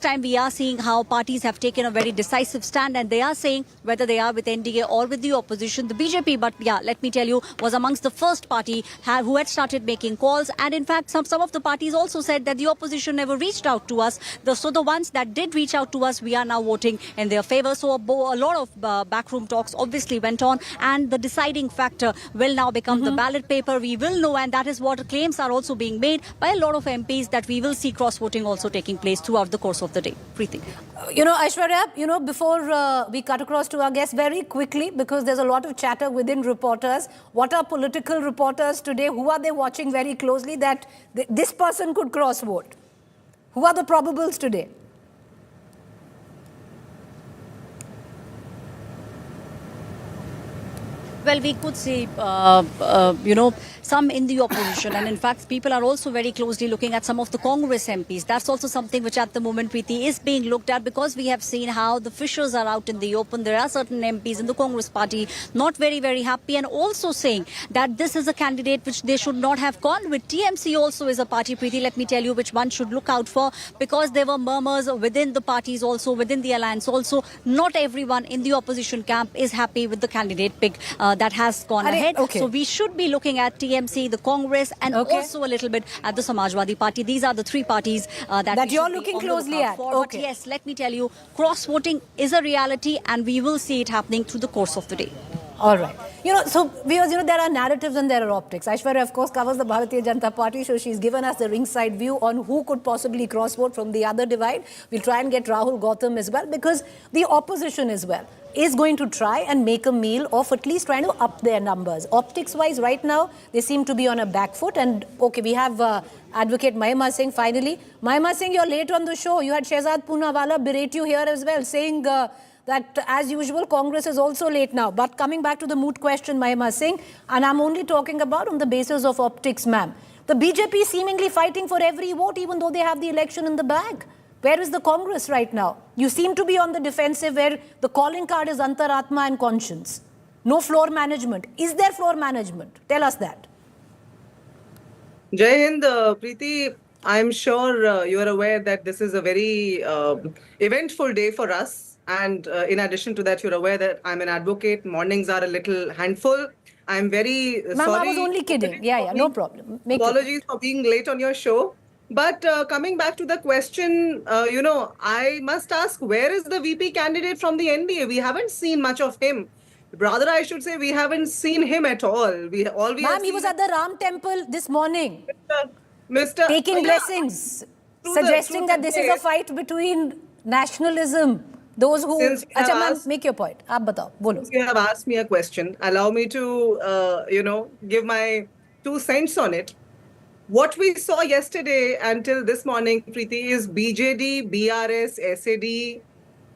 time we are seeing how parties have taken a very decisive stand, and they are saying whether they are with NDA or with the opposition. The BJP, but yeah, let me tell you, was amongst the first party who had started making calls, and in fact some of the parties also said that the opposition never reached out to us. So the ones that did reach out to us, we are now voting in their favor. So a lot of backroom talks obviously went on, and the deciding factor will now become the ballot paper. We will know, and that is what claims are also being made by a lot of MPs, that we will see cross voting also taking place throughout the course of the day. Preeti. Aishwarya, before we cut across to our guests very quickly, because there's a lot of chatter within reporters. What are political reporters today? Who are they watching very closely that this person could cross vote? Who are the probables today? Well, we could see, some in the opposition. And in fact, people are also very closely looking at some of the Congress MPs. That's also something which at the moment, Preeti, is being looked at, because we have seen how the fissures are out in the open. There are certain MPs in the Congress party not very, very happy, and also saying that this is a candidate which they should not have gone with. TMC also is a party, Preeti, let me tell you, which one should look out for, because there were murmurs within the parties also, within the alliance also. Not everyone in the opposition camp is happy with the candidate pick that has gone ahead. Okay. So we should be looking at TMC, the Congress, and also a little bit at the Samajwadi Party. These are the three parties that you're looking closely at. But yes, let me tell you, cross-voting is a reality, and we will see it happening through the course of the day. All right. So viewers, there are narratives and there are optics. Aishwarya, of course, covers the Bharatiya Janata Party, so she's given us the ringside view on who could possibly cross-vote from the other divide. We'll try and get Rahul Gautam as well, because the opposition as well is going to try and make a meal of at least trying to up their numbers. Optics-wise, right now, they seem to be on a back foot. And, okay, we have Advocate Mahima Singh finally. Mahima Singh, you're late on the show. You had Shehzad Poonawalla berate you here as well, saying that, as usual, Congress is also late now. But coming back to the moot question, Mahima Singh, and I'm only talking about on the basis of optics, ma'am. The BJP seemingly fighting for every vote, even though they have the election in the bag. Where is the Congress right now? You seem to be on the defensive, where the calling card is Antaratma and conscience. No floor management. Is there floor management? Tell us that. Jai Hind, Preeti, I'm sure you are aware that this is a very eventful day for us. And in addition to that, you're aware that I'm an advocate. Mornings are a little handful. I'm very sorry. Ma'am, I was only kidding. Yeah, no problem. Apologies for being late on your show. But coming back to the question, I must ask, where is the VP candidate from the NDA? We haven't seen much of him. Rather, I should say, we haven't seen him at all. Ma'am, he was at the Ram temple this morning. Mr. Taking blessings. Suggesting that this is a fight between nationalism. Those who... Acha, ma'am, make your point. Aap batao, bolo. You have asked me a question. Allow me to, give my 2 cents on it. What we saw yesterday until this morning, Preeti, is BJD, BRS, SAD,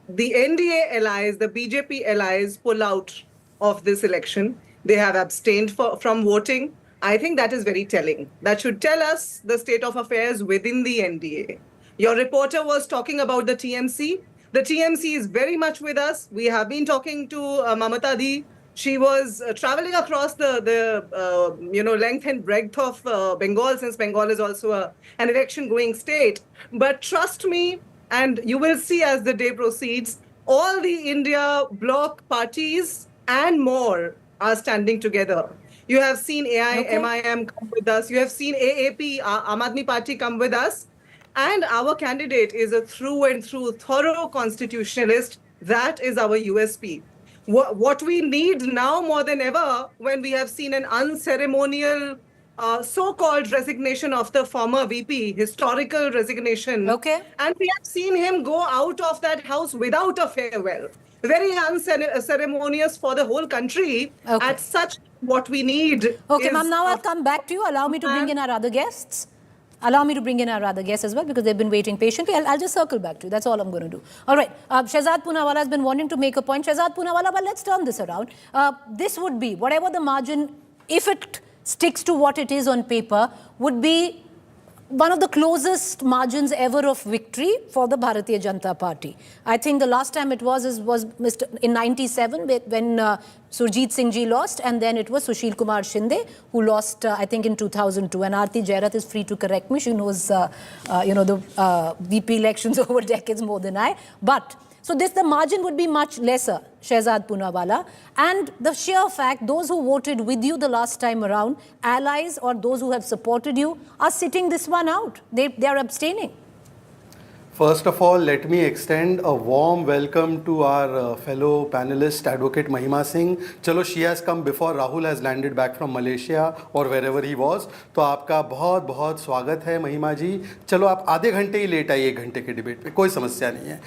the NDA allies, the BJP allies pull out of this election. They have abstained from voting. I think that is very telling. That should tell us the state of affairs within the NDA. Your reporter was talking about the TMC. The TMC is very much with us. We have been talking to Mamata Di. She was traveling across the length and breadth of Bengal, since Bengal is also an election-going state. But trust me, and you will see as the day proceeds, all the India bloc parties and more are standing together. You have seen MIM come with us. You have seen AAP, Aam Aadmi Party, come with us. And our candidate is a through and through thorough constitutionalist. That is our USP. What we need now more than ever, when we have seen an unceremonial so-called resignation of the former VP, historical resignation. Okay. And we have seen him go out of that house without a farewell. Very unceremonious for the whole country. Okay. At such, what we need. Okay, ma'am, now I'll come back to you. Allow me to bring in our other guests. Allow me to bring in our other guests as well, because they've been waiting patiently. I'll just circle back to you. That's all I'm going to do. All right. Shehzad Poonawalla has been wanting to make a point. Shehzad Poonawalla, but let's turn this around. This would be, whatever the margin, if it sticks to what it is on paper, would be one of the closest margins ever of victory for the Bharatiya Janata Party. I think the last time it was in 97, when Surjit Singh ji lost, and then it was Sushil Kumar Shinde who lost, I think, in 2002. And Aarti Jairath is free to correct me. She knows, the VP elections over decades more than I. But so the margin would be much lesser, Shehzad Poonawalla. And the sheer fact, those who voted with you the last time around, allies or those who have supported you, are sitting this one out. They are abstaining. First of all, let me extend a warm welcome to our fellow panelist, Advocate Mahima Singh. Chalo, she has come before Rahul has landed back from Malaysia or wherever he was. तो आपका बहुत बहुत स्वागत है महिमा जी. चलो आप आधे घंटे ही लेट आइए 1 घंटे के डिबेट पे, कोई समस्या नहीं है.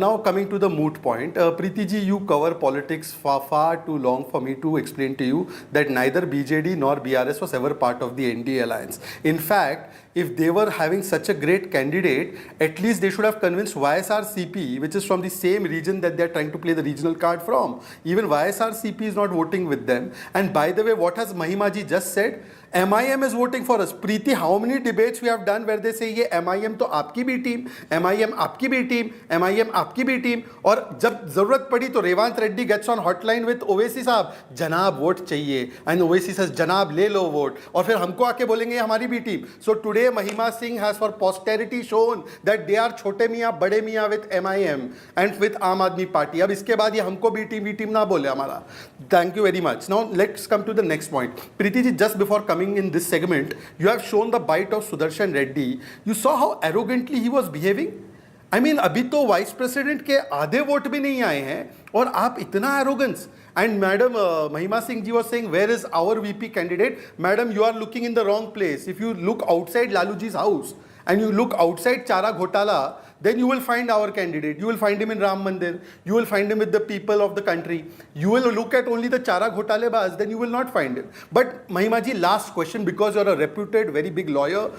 Now coming to the moot point, Preeti ji, you cover politics far too long for me to explain to you that neither BJD nor BRS was ever part of the NDA alliance. In fact, if they were having such a great candidate, at least they should have convinced YSRCP, which is from the same region that they are trying to play the regional card from. Even YSRCP is not voting with them. And by the way, what has Mahima ji just said? MIM is voting for us. Preeti, how many debates we have done where they say ये MIM तो आपकी भी team, MIM आपकी भी team, MIM आपकी भी team, और जब जरूरत पड़ी तो रेवांत Reddy gets on hotline with Owaisi साहब, जनाब वोट चाहिए, and ओवैसी says जनाब ले लो वोट, और फिर हमको आके बोलेंगे हमारी भी team. So today Mahima Singh has for posterity shown that they are छोटे मियाँ बड़े मियाँ with MIM and with आम आदमी पार्टी. अब इसके बाद ये हमको भी टीम ना बोले हमारा. Thank you very much. Now let's come to the next point. Preeti ji, just before coming in this segment, you have shown the bite of Sudershan Reddy. You saw how arrogantly he was behaving. I mean, अभी तो vice president के आधे vote भी नहीं आए हैं और आप इतना arrogance. And Madam Mahima Singh ji was saying, where is our VP candidate? Madam, you are looking in the wrong place. If you look outside Laluji's house and you look outside Chara Ghotala, then you will find our candidate. You will find him in Ram Mandir. You will find him with the people of the country. You will look at only the Chara Ghotalebaz, then you will not find him. But Mahima ji, last question, because you are a reputed, very big lawyer.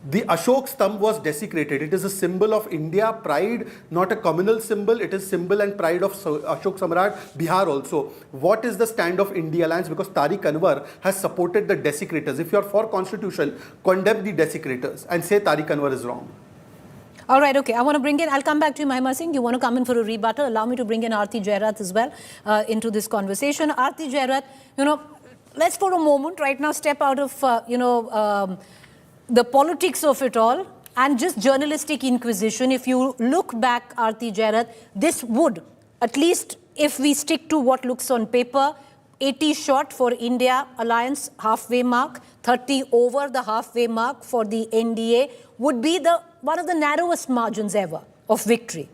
The Ashok Stamp was desecrated. It is a symbol of India, pride, not a communal symbol. It is symbol and pride of Ashok Samrat, Bihar also. What is the stand of India Alliance? Because Tariq Anwar has supported the desecrators. If you are for constitution, condemn the desecrators and say Tariq Anwar is wrong. All right, okay. I want to bring in, I'll come back to you, Mahima Singh. You want to come in for a rebuttal? Allow me to bring in Aarti Jairath as well into this conversation. Aarti Jairath, let's for a moment right now step out of, the politics of it all and just journalistic inquisition. If you look back, Aarti Jairath, this would, at least if we stick to what looks on paper, 80 short for India Alliance halfway mark, 30 over the halfway mark for the NDA, would be one of the narrowest margins ever of victory.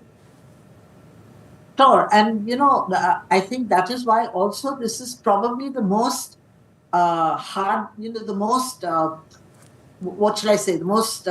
Sure. And, I think that is why also this is probably the most hard, the most, what shall I say, the most,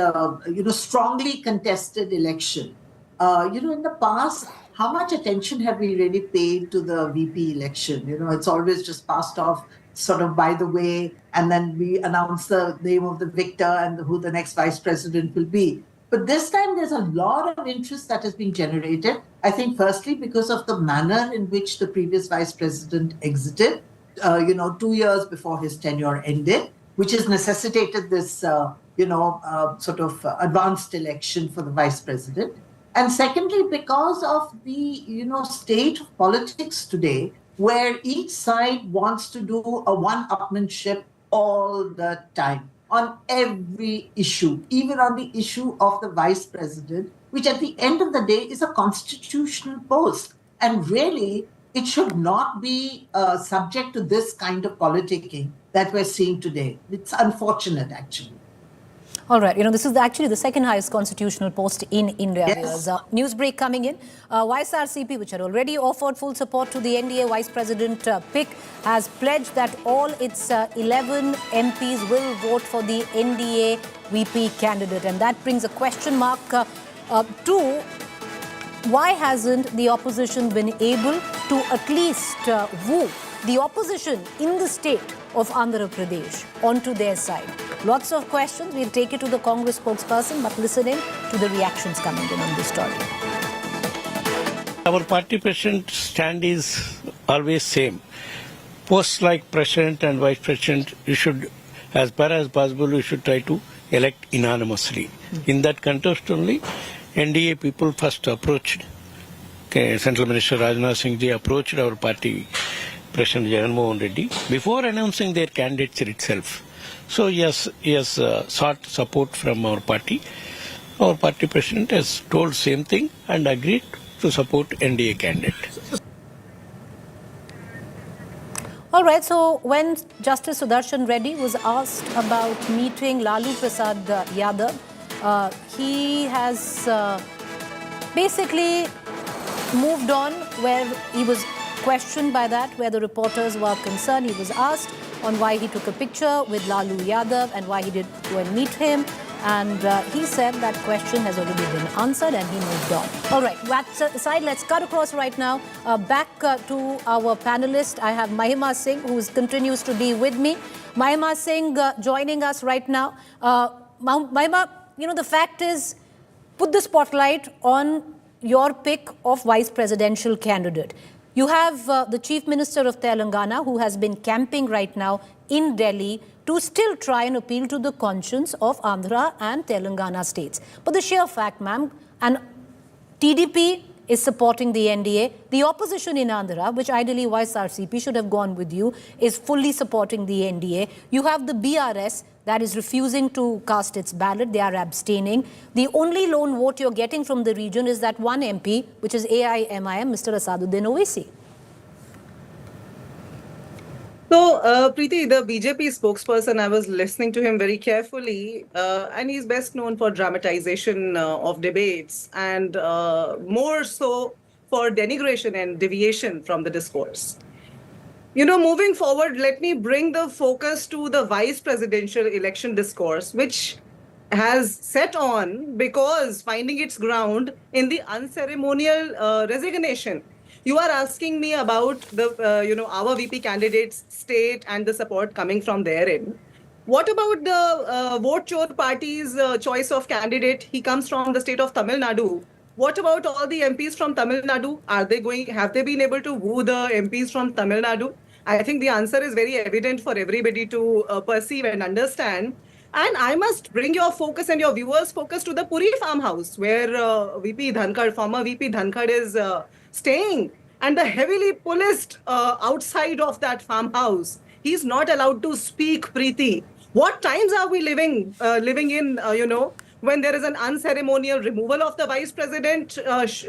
strongly contested election. In the past, how much attention have we really paid to the VP election? It's always just passed off sort of by the way, and then we announce the name of the victor and who the next vice president will be. But this time there's a lot of interest that has been generated. I think firstly because of the manner in which the previous vice president exited, 2 years before his tenure ended, which has necessitated this, sort of advanced election for the vice president. And secondly, because of the, state of politics today, where each side wants to do a one-upmanship all the time on every issue, even on the issue of the vice president, which at the end of the day is a constitutional post. And really, it should not be subject to this kind of politicking that we're seeing today. It's unfortunate, actually. All right. This is actually the second highest constitutional post in India. Yes. There's a news break coming in. YSRCP, which had already offered full support to the NDA Vice President pick, has pledged that all its 11 MPs will vote for the NDA VP candidate. And that brings a question mark to why hasn't the opposition been able to at least woo the opposition in the state of Andhra Pradesh onto their side? Lots of questions. We'll take it to the Congress spokesperson, but listen in to the reactions coming in on this story. Our party president's stand is always same. Posts like president and vice president, you should, as far as possible, you should try to elect unanimously. In that context only, NDA people first approached, Central Minister Rajnath Singh ji approached our party President Jagan Mohan Reddy before announcing their candidature itself. So he has sought support from our party. Our party president has told same thing and agreed to support NDA candidate. All right, so when Justice Sudershan Reddy was asked about meeting Lalu Prasad Yadav, he has basically moved on where he was questioned by that, where the reporters were concerned. He was asked on why he took a picture with Lalu Yadav and why he did go and meet him. And he said that question has already been answered and he moved on. All right, that aside, let's cut across right now. Back to our panelist. I have Mahima Singh, who continues to be with me. Mahima Singh joining us right now. Mahima, you know, the fact is, put the spotlight on your pick of vice presidential candidate. You have the Chief Minister of Telangana, who has been camping right now in Delhi to still try and appeal to the conscience of Andhra and Telangana states. But the sheer fact, ma'am, and TDP is supporting the NDA. The opposition in Andhra, which ideally YSRCP should have gone with you, is fully supporting the NDA. You have the BRS that is refusing to cast its ballot. They are abstaining. The only lone vote you're getting from the region is that one MP, which is AIMIM, Mr. Asaduddin Owaisi. So, Preeti, the BJP spokesperson, I was listening to him very carefully, and he's best known for dramatization of debates and more so for denigration and deviation from the discourse. You know, moving forward, let me bring the focus to the vice presidential election discourse, which has set on because finding its ground in the unceremonial resignation. You are asking me about the, our VP candidate's state and the support coming from therein. What about the vote chore party's choice of candidate? He comes from the state of Tamil Nadu. What about all the MPs from Tamil Nadu? Have they been able to woo the MPs from Tamil Nadu? I think the answer is very evident for everybody to perceive and understand. And I must bring your focus and your viewers' focus to the Puri farmhouse, where former VP Dhankad is staying. And the heavily policed outside of that farmhouse, he's not allowed to speak, Preeti. What times are we living in, when there is an unceremonial removal of the vice president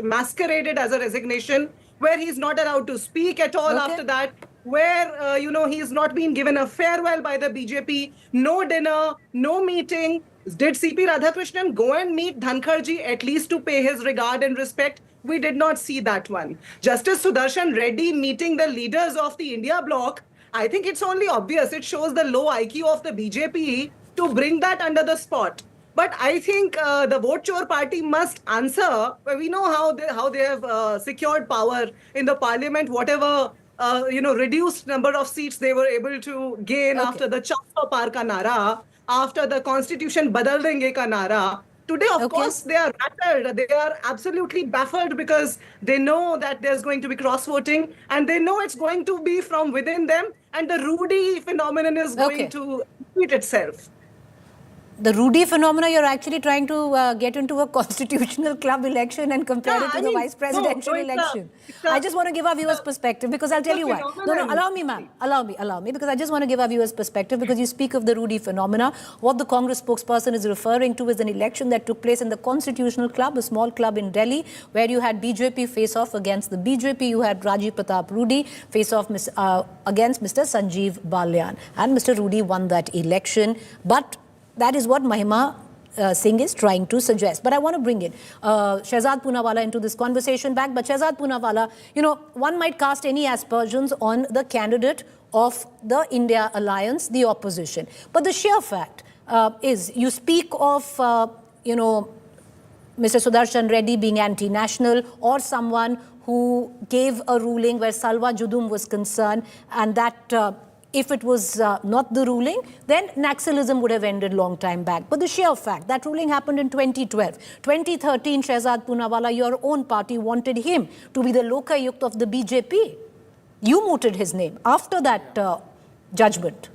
masqueraded as a resignation, where he's not allowed to speak at all after that, where, he's not been given a farewell by the BJP, no dinner, no meeting. Did CP Radhakrishnan go and meet Dhankardji at least to pay his regard and respect? We did not see that one. Justice Sudershan Reddy meeting the leaders of the India bloc, I think it's only obvious. It shows the low IQ of the BJP to bring that under the spot. But I think the vote chore party must answer. We know how they have secured power in the parliament, whatever reduced number of seats they were able to gain after the Chappa Par ka nara, after the constitution badal denge ka nara. Today, of course, they are rattled. They are absolutely baffled because they know that there's going to be cross-voting and they know it's going to be from within them and the Rudy phenomenon is going to repeat itself. The Rudy phenomena, you're actually trying to get into a constitutional club election and compare it to the vice presidential election. I just want to give our viewers perspective because I'll tell you why. No, allow me, ma'am. Allow me, because I just want to give our viewers perspective because you speak of the Rudy phenomena. What the Congress spokesperson is referring to is an election that took place in the Constitutional Club, a small club in Delhi, where you had BJP face off against the BJP. You had Rajiv Pratap Rudy face off against Mr. Sanjeev Balyan. And Mr. Rudy won that election. But that is what Mahima Singh is trying to suggest. But I want to bring in Shehzad Poonawalla into this conversation back. But Shehzad Poonawalla, one might cast any aspersions on the candidate of the India Alliance, the opposition. But the sheer fact is, you speak of, Mr. Sudershan Reddy being anti-national or someone who gave a ruling where Salwa Judum was concerned and that if it was not the ruling, then Naxalism would have ended long time back. But the sheer fact, that ruling happened in 2012. 2013, Shehzad Poonawalla, your own party wanted him to be the Lokayukt of the BJP. You mooted his name after that judgment.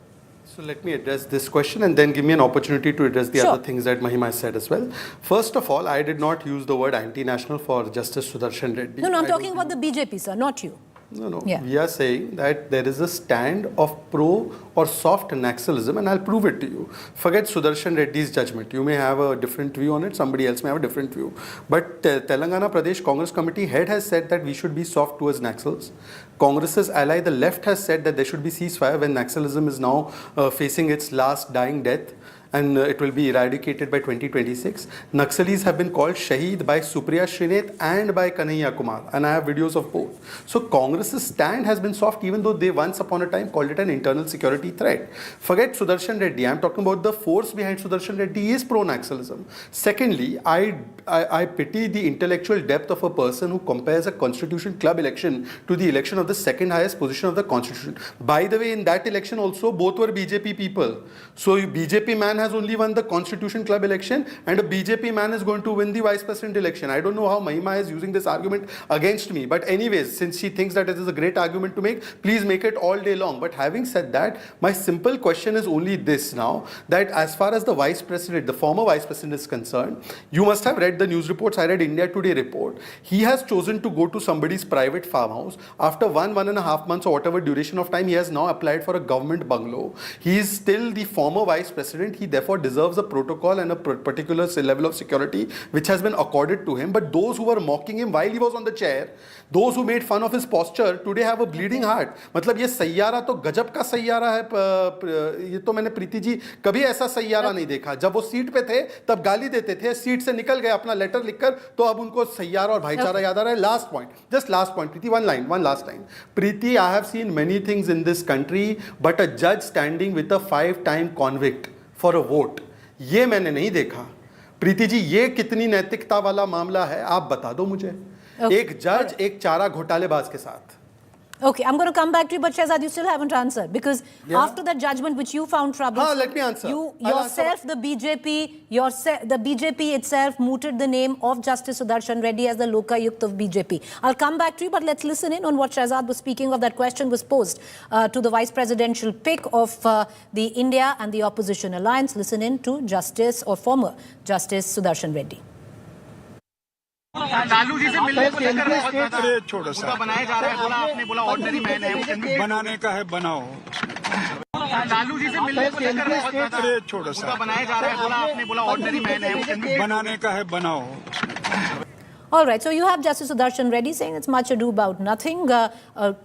So let me address this question and then give me an opportunity to address the other things that Mahima said as well. First of all, I did not use the word anti-national for Justice Sudershan Reddy. No, I'm talking about the BJP, sir, not you. No. Yeah. We are saying that there is a stand of pro or soft Naxalism, and I'll prove it to you. Forget Sudershan Reddy's judgment. You may have a different view on it, somebody else may have a different view. But Telangana Pradesh Congress Committee head has said that we should be soft towards Naxals. Congress's ally, the left, has said that there should be ceasefire when Naxalism is now facing its last dying death, and it will be eradicated by 2026. Naxalis have been called Shaheed by Supriya Shrinet and by Kanhaiya Kumar, and I have videos of both. So Congress's stand has been soft, even though they once upon a time called it an internal security threat. Forget Sudarshan Reddy. I'm talking about the force behind Sudarshan Reddy is pro-Naxalism. Secondly, I pity the intellectual depth of a person who compares a Constitution Club election to the election of the second highest position of the Constitution. By the way, in that election also, both were BJP people. So BJP man has only won the Constitution Club election, and a BJP man is going to win the Vice President election. I don't know how Mahima is using this argument against me, but anyways, since she thinks that it is a great argument to make, please make it all day long. But having said that, my simple question is only this now, that as far as the Vice President, the former Vice President is concerned, you must have read the news reports. I read India Today report. He has chosen to go to somebody's private farmhouse. After 1.5 months or whatever duration of time, he has now applied for a government bungalow. He is still the former Vice President. He therefore deserves a protocol and a particular level of security which has been accorded to him. But those who were mocking him while he was on the chair, those who made fun of his posture, today have a bleeding heart. मतलब ये सैयारा तो गजब का सैयारा है. ये तो मैंने प्रीति जी कभी ऐसा सैयारा नहीं देखा. जब वो सीट पे थे तब गाली देते थे, सीट से निकल गए अपना लेटर लिखकर, तो अब उनको सैयारा और भाईचारा याद आ रहा है. Last point, just last point, Preeti, one last line. Preeti, I have seen many things in this country, but a judge standing with a 5-time convict for a vote, ये मैंने नहीं देखा. प्रीति जी, ये कितनी नैतिकता वाला मामला है, आप बता दो मुझे. एक जज एक चारा घोटालेबाज के साथ. Okay, I'm going to come back to you, but Shehzad, you still haven't answered, because after that judgment which you found troublesome, let me answer. You yourself, the BJP itself mooted the name of Justice Sudarshan Reddy as the Lokayukt of BJP. I'll come back to you, but let's listen in on what Shehzad was speaking of. That question was posed to the vice presidential pick of the India and the opposition alliance. Listen in to Justice or former Justice Sudarshan Reddy. Lalu ji से मिलने को लेकर बहुत ज्यादा छोटा सा बनाया जा रहा है. बोला आपने बोला ऑर्डिनरी मैन है, बनाने का है बनाओ. लालू जी से मिलने को लेकर बहुत ज्यादा छोटा सा बनाया जा रहा है. बोला आपने बोला ऑर्डिनरी मैन है, बनाने का है बनाओ. All right, so you have Justice Sudarshan Reddy saying it's much ado about nothing,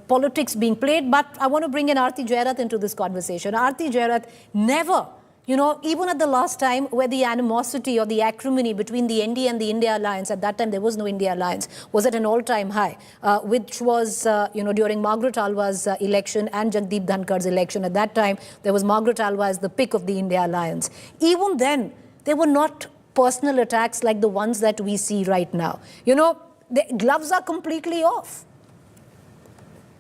politics being played, but I want to bring in Aarti Jairath into this conversation. Aarti Jairath, never, you know, even at the last time where the animosity or the acrimony between the ND and the India alliance, at that time there was no India alliance, was at an all-time high, which was, during Margaret Alva's election and Jagdeep Dhankar's election. At that time, there was Margaret Alva as the pick of the India alliance. Even then, they were not personal attacks like the ones that we see right now. You know, the gloves are completely off.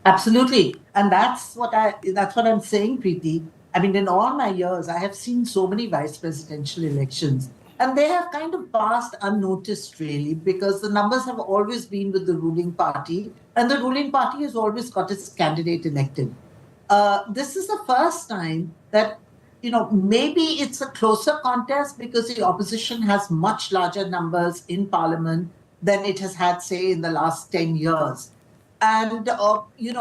Absolutely. And that's what I'm saying, Preeti. I mean, in all my years, I have seen so many vice presidential elections, and they have kind of passed unnoticed, really, because the numbers have always been with the ruling party, and the ruling party has always got its candidate elected. This is the first time that, maybe it's a closer contest because the opposition has much larger numbers in parliament than it has had, say, in the last 10 years. And,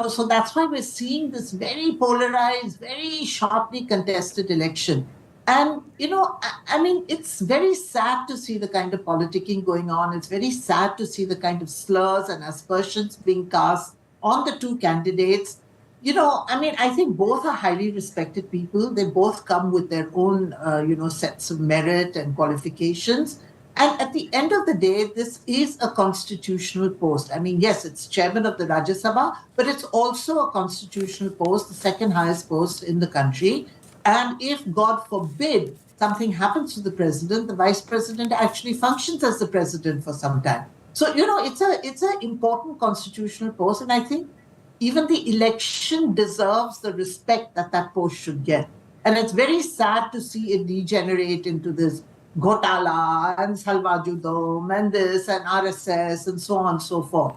so that's why we're seeing this very polarized, very sharply contested election. And, I mean, it's very sad to see the kind of politicking going on. It's very sad to see the kind of slurs and aspersions being cast on the two candidates. I think both are highly respected people. They both come with their own, sets of merit and qualifications. And at the end of the day, this is a constitutional post. I mean, yes, it's chairman of the Rajya Sabha, but it's also a constitutional post, the second highest post in the country. And if, God forbid, something happens to the president, the vice president actually functions as the president for some time. So, it's an important constitutional post. And I think even the election deserves the respect that post should get. And it's very sad to see it degenerate into this Ghotala and Salvajudom and this and RSS and so on and so forth.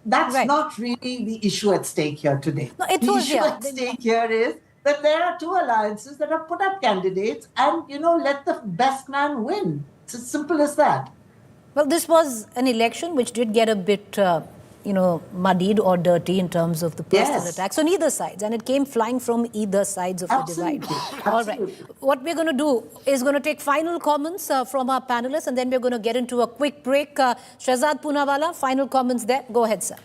That's not really the issue at stake here today. No, the issue at stake here is that there are two alliances that have put up candidates and, let the best man win. It's as simple as that. Well, this was an election which did get a bit muddied or dirty in terms of the personal Yes. attacks on either sides, and it came flying from either sides of the divide. Absolutely. All right. What we're going to do is going to take final comments from our panelists, and then we're going to get into a quick break. Shehzad Poonawalla, final comments there. Go ahead, sir.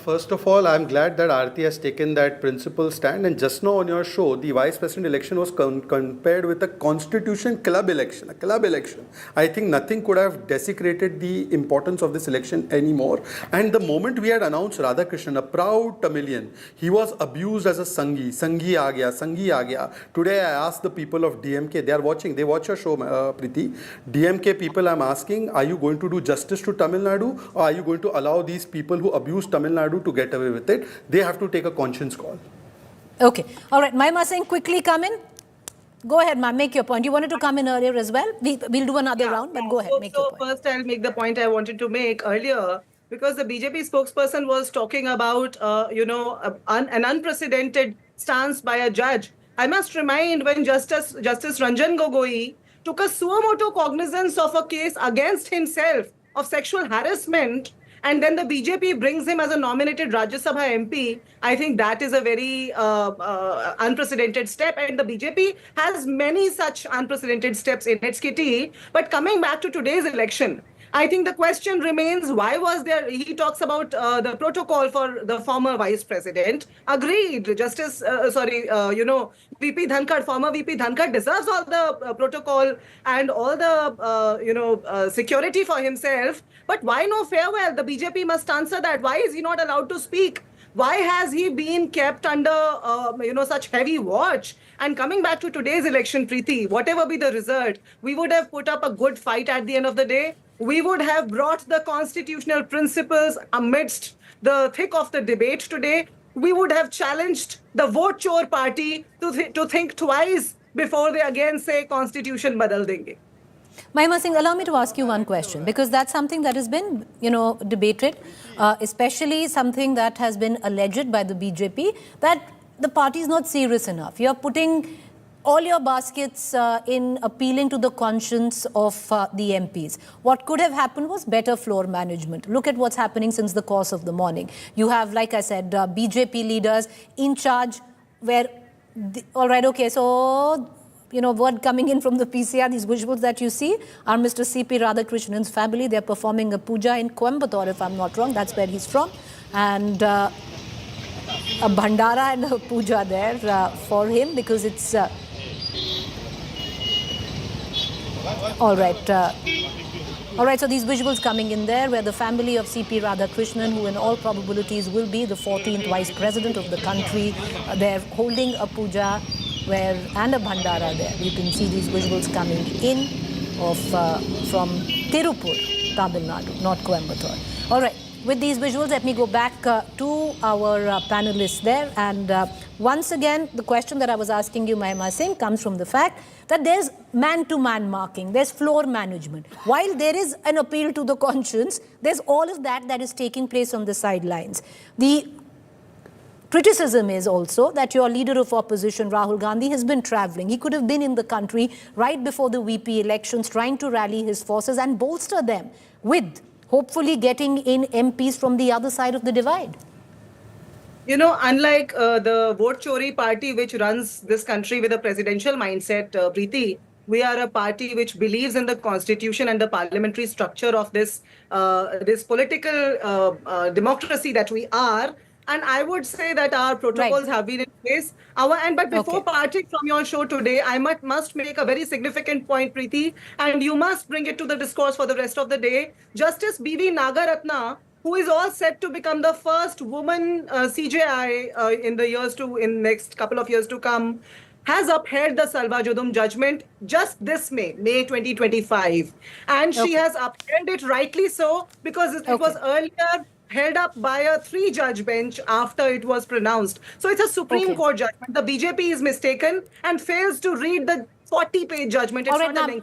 First of all, I'm glad that Aarti has taken that principled stand. And just now on your show, the vice president election was compared with a constitution club election, a club election. I think nothing could have desecrated the importance of this election anymore. And the moment we had announced Radhakrishnan, a proud Tamilian, he was abused as a Sanghi. Sanghi aa gaya, Sanghi aa gaya. Today I asked the people of DMK, they are watching, they watch your show, Preeti. DMK people, I'm asking, are you going to do justice to Tamil Nadu, or are you going to allow these people who abuse Tamil Nadu to get away with it? They have to take a conscience call. Okay. All right. Maima Singh, quickly come in. Go ahead, ma'am. Make your point. You wanted to come in earlier as well. We'll do another round, but go ahead. Make your point. First, I'll make the point I wanted to make earlier, because the BJP spokesperson was talking about, an unprecedented stance by a judge. I must remind, when Justice Ranjan Gogoi took a suo motu cognizance of a case against himself of sexual harassment, and then the BJP brings him as a nominated Rajya Sabha MP, I think that is a very unprecedented step. And the BJP has many such unprecedented steps in its kitty. But coming back to today's election, I think the question remains, why was there, he talks about the protocol for the former vice president. Agreed, VP Dhankar, former VP Dhankar deserves all the protocol and all the, security for himself. But why no farewell? The BJP must answer that. Why is he not allowed to speak? Why has he been kept under, such heavy watch? And coming back to today's election, Preeti, whatever be the result, we would have put up a good fight at the end of the day. We would have brought the constitutional principles amidst the thick of the debate today. We would have challenged the vote chore party to think twice before they again say constitution badal denge. Maima Singh, allow me to ask you one question, because that's something that has been, debated, especially something that has been alleged by the BJP, that the party is not serious enough. You're putting all your baskets in appealing to the conscience of the MPs. What could have happened was better floor management. Look at what's happening since the course of the morning. You have, like I said, BJP leaders in charge where, all right, okay, so, word coming in from the PCR, these visuals that you see are Mr. C.P. Radhakrishnan's family. They're performing a puja in Coimbatore, if I'm not wrong. That's where he's from. And a bhandara and a puja there for him, because it's... All right, so these visuals coming in there where the family of C.P. Radhakrishnan, who in all probabilities will be the 14th vice president of the country, they're holding a puja and a bhandara there. You can see these visuals coming in from Tirupur, Tamil Nadu, not Coimbatore. All right, with these visuals, let me go back to our panelists there. And once again, the question that I was asking you, Maima Singh, comes from the fact that there's man-to-man marking, there's floor management. While there is an appeal to the conscience, there's all of that is taking place on the sidelines. The criticism is also that your leader of opposition, Rahul Gandhi, has been traveling. He could have been in the country right before the VP elections, trying to rally his forces and bolster them with hopefully getting in MPs from the other side of the divide. Unlike the vote chori party, which runs this country with a presidential mindset, Preeti, we are a party which believes in the constitution and the parliamentary structure of this political democracy that we are. And I would say that our protocols have been in place. But before parting from your show today, I must make a very significant point, Preeti, and you must bring it to the discourse for the rest of the day. Justice B.V. Nagaratna, who is all set to become the first woman CJI in next couple of years to come, has upheld the Salva Judum judgment just this May 2025. And she has upheld it rightly so, because it was earlier held up by a 3-judge bench after it was pronounced. So it's a Supreme Court judgment. The BJP is mistaken and fails to read the 40-page judgment. It's not a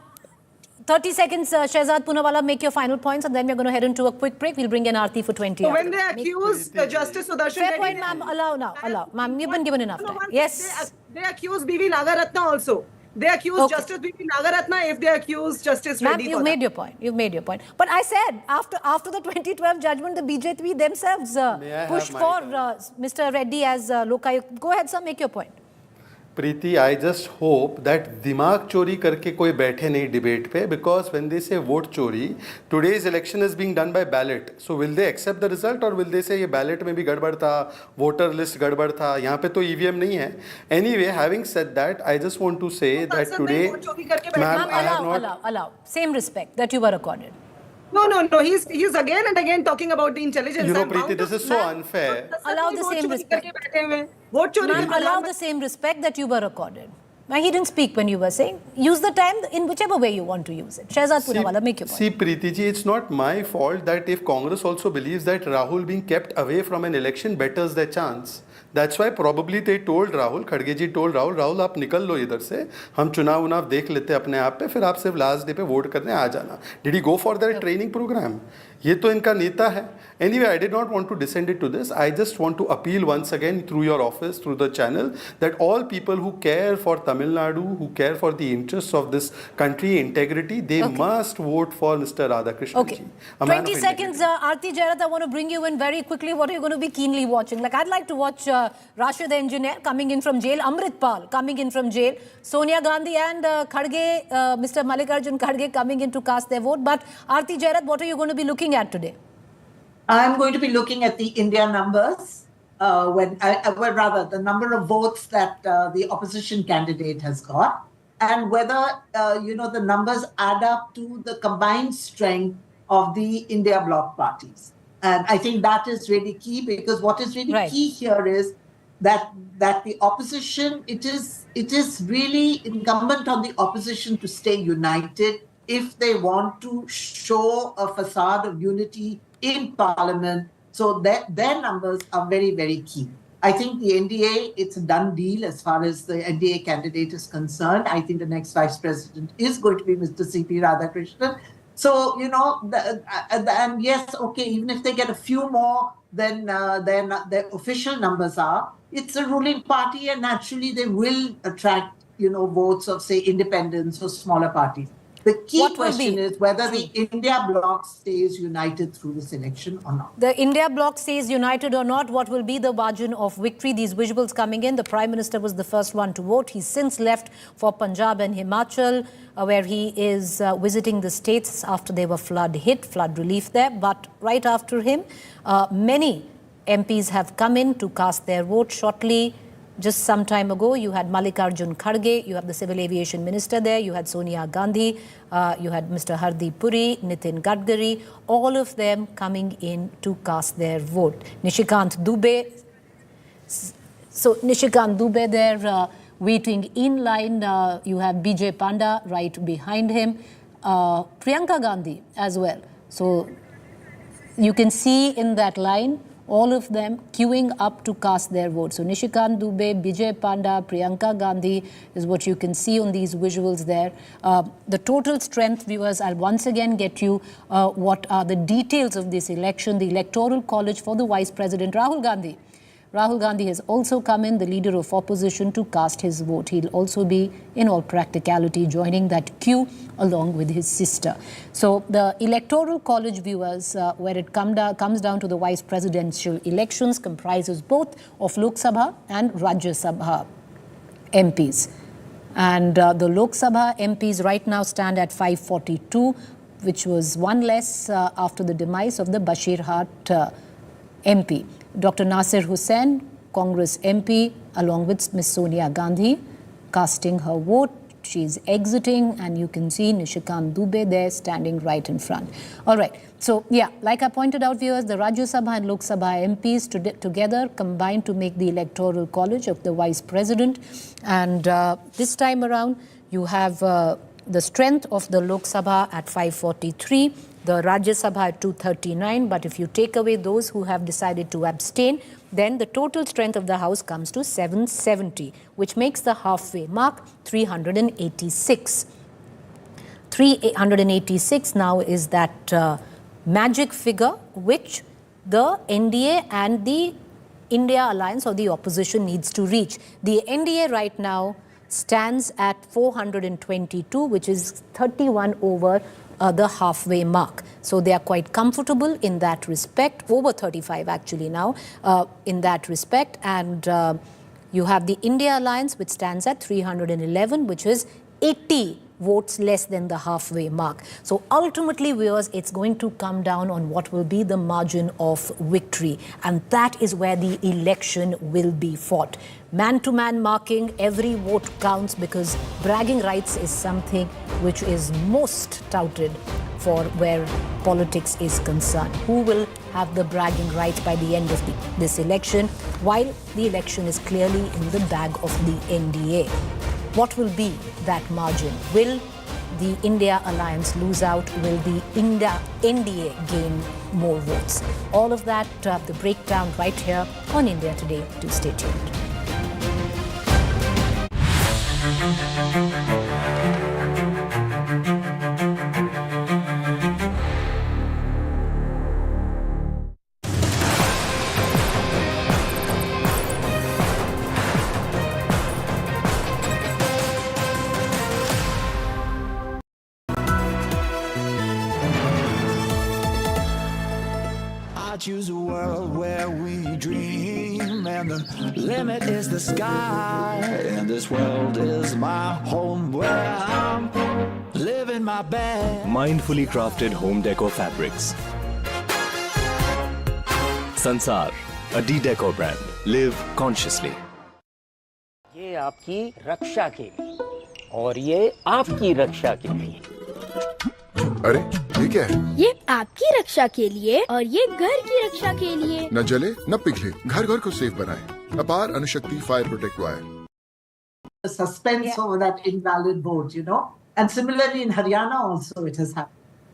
30 seconds, Shehzad Poonawalla, make your final points, and then we're going to head into a quick break. We'll bring in Aarti for 20 So when they accuse Justice Sudershan Reddy... Fair point, ma'am. Allow. Ma'am, you've been given enough time. Yes. They accuse B.V. Nagaratna also. They accuse Okay. Justice B.P. Nagaratna if they accuse Justice Ma'am, Reddy you've for made that. your point. You've made your point. But I said, after the 2012 judgment, the BJP themselves May I have pushed my for turn? Mr. Reddy as Lokayukt. Go ahead, sir, make your point. Preeti, I just hope that दिमाग चोरी करके कोई बैठे नहीं debate पे, because when they say vote चोरी, today's election is being done by ballot, so will they accept the result और will they say ये बैलेट में भी गड़बड़ था, वोटर लिस्ट गड़बड़ था, यहाँ पे तो ईवीएम नहीं है. Anyway, having said that, I just want to say that today, ma'am, I have not, Allow. Same respect that you were accorded. No. He's again and again talking about the intelligence. you know, I'm Preeti, bound this to- is so unfair. Allow the vote same चोरी respect. करके बैठे हुए हैं. Vote चोरी Ma'am, की allow the same respect that you were accorded. Now, he didn't speak when you were saying. Use the time in whichever way you want to use it. Shehzad Punawala, make your point. See, Preeti ji, it's not my fault that if Congress also believes that Rahul being kept away from an election betters their chance. That's why probably they told Rahul, Khadge ji told Rahul आप निकल लो इधर से, हम चुनाव उनाव देख लेते अपने आप पे, फिर आप सिर्फ लास्ट डे पे वोट करने आ जाना. Did he go for that training program? ये तो इनका नेता है. Anyway, I did not want to descend it to this. I just want to appeal once again through your office, through the channel, that all people who care for Tamil Nadu, who care for the interests of this country, integrity, they must vote for Mr. Radhakrishnan Okay. ji. A man 20 of seconds, Aarti Jairat, I want to bring you in very quickly. What are you going to be keenly watching? Like, I'd like to watch Rashid the engineer coming in from jail, Amrit Pal coming in from jail, Sonia Gandhi and Khadge, Mr. Mallikarjun Khadge coming in to cast their vote. But Aarti Jairat, what are you going to be looking at today? I'm going to be looking at the India numbers, well, rather the number of votes that the opposition candidate has got, and whether the numbers add up to the combined strength of the India bloc parties. And I think that is really key, because what is really key here is that the opposition, it is really incumbent on the opposition to stay united if they want to show a facade of unity in Parliament. So their numbers are very, very key. I think the NDA, it's a done deal as far as the NDA candidate is concerned. I think the next vice president is going to be Mr. C.P. Radhakrishnan. So, and yes, okay, even if they get a few more than their official numbers are, it's a ruling party, and naturally they will attract, votes of, say, independents or smaller parties. The key question is whether the India bloc stays united through this election or not. The India bloc stays united or not, what will be the margin of victory? These visuals coming in. The Prime Minister was the first one to vote. He's since left for Punjab and Himachal, where he is visiting the states after they were flood relief there. But right after him, many MPs have come in to cast their vote shortly. Just some time ago, you had Mallikarjun Khadge, you have the Civil Aviation Minister there, you had Sonia Gandhi, you had Mr. Hardeep Puri, Nitin Gadkari, all of them coming in to cast their vote. Nishikant Dubey, there waiting in line. You have BJ Panda right behind him, Priyanka Gandhi as well. So you can see in that line, all of them queuing up to cast their vote. So Nishikant Dubey, Bijay Panda, Priyanka Gandhi is what you can see on these visuals there. The total strength, viewers, I'll once again get you what are the details of this election. The Electoral College for the Vice President, Rahul Gandhi. Rahul Gandhi has also come in, the leader of opposition, to cast his vote. He'll also be, in all practicality, joining that queue along with his sister. So the Electoral College, viewers, where it comes down to the vice presidential elections, comprises both of Lok Sabha and Rajya Sabha MPs. And the Lok Sabha MPs right now stand at 542, which was one less after the demise of the Bashirhat MP. Dr. Nasir Hussain, Congress MP, along with Ms. Sonia Gandhi, casting her vote. She's exiting, and you can see Nishikant Dubey there standing right in front. All right. So, yeah, like I pointed out, viewers, the Rajya Sabha and Lok Sabha MPs together combined to make the Electoral College of the Vice President. And this time around, you have the strength of the Lok Sabha at 543, the Rajya Sabha at 239, but if you take away those who have decided to abstain, then the total strength of the House comes to 770, which makes the halfway mark 386. 386 now is that magic figure which the NDA and the India Alliance or the opposition needs to reach. The NDA right now stands at 422, which is 31 over the halfway mark. So they are quite comfortable in that respect, over 35 actually now in that respect. And you have the India Alliance, which stands at 311, which is 80 votes less than the halfway mark. So ultimately, viewers, it's going to come down on what will be the margin of victory. And that is where the election will be fought. Man-to-man marking, every vote counts, because bragging rights is something which is most touted for where politics is concerned. Who will have the bragging rights by the end of this election, while the election is clearly in the bag of the NDA? What will be that margin? Will the India Alliance lose out? Will the NDA gain more votes? All of that, the breakdown right here on India Today. Do stay tuned. I choose a world where we dream, and the limit is the sky. And this world is my home where I'm living my best. Mindfully crafted home decor fabrics. Sansar, a D-Decor brand. Live consciously. ये आपकी रक्षा के लिए और ये आपकी रक्षा के लिए। अरे ये क्या है? ये आपकी रक्षा के लिए और ये घर की रक्षा के लिए। न जले न पिघले, घर घर को सेफ बनाए। Apar Anushakti fire protect wire. The suspense over that invalid vote, you know, and similarly in Haryana also it has happened.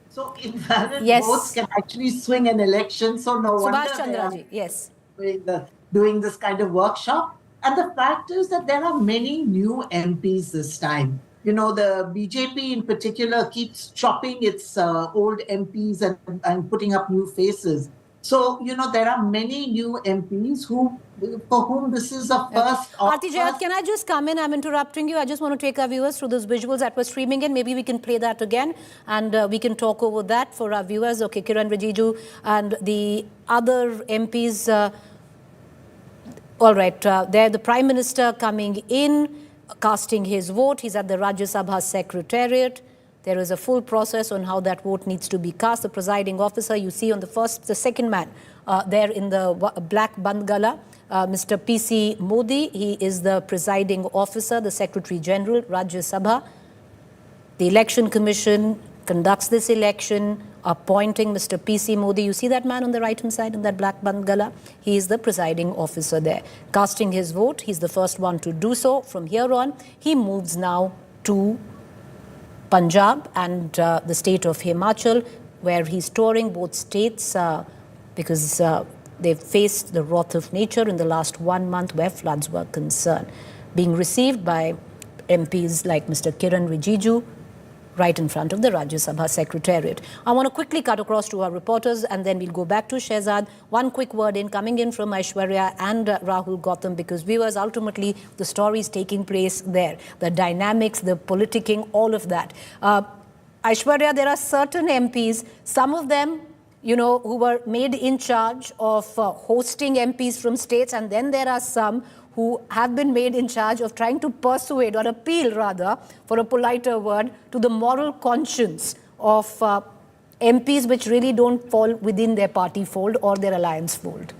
So invalid votes can actually swing an election. So no wonder Subhash Chandra ji, yes, doing this kind of workshop. And the fact is that there are many new MPs this time. You know, the BJP in particular keeps chopping its old MPs and putting up new faces. So, you know, there are many new MPs for whom this is a first. Aarti Jayat, can I just come in? I'm interrupting you. I just want to take our viewers through those visuals that were streaming in. Maybe we can play that again and we can talk over that for our viewers. Okay, Kiran Rijiju and the other MPs. All right, there the Prime Minister coming in, casting his vote. He's at the Rajya Sabha Secretariat. There is a full process on how that vote needs to be cast. The presiding officer, you see on the second man there in the black bandgala, Mr. P.C. Modi. He is the presiding officer, the Secretary General, Rajya Sabha. The Election Commission conducts this election, appointing Mr. P.C. Modi. You see that man on the right-hand side in that black bandgala? He is the presiding officer there. Casting his vote, he's the first one to do so. From here on, he moves now to Punjab and the state of Himachal, where he's touring both states because they've faced the wrath of nature in the last 1 month where floods were concerned. Being received by MPs like Mr. Kiran Rijiju, right in front of the Rajya Sabha Secretariat. I want to quickly cut across to our reporters and then we'll go back to Shehzad. One quick word coming in from Aishwarya and Rahul Gautam, because viewers, ultimately the story is taking place there. The dynamics, the politicking, all of that. Aishwarya, there are certain MPs, some of them, you know, who were made in charge of hosting MPs from states, and then there are some who have been made in charge of trying to persuade, or appeal rather, for a politer word, to the moral conscience of MPs which really don't fall within their party fold or their alliance fold.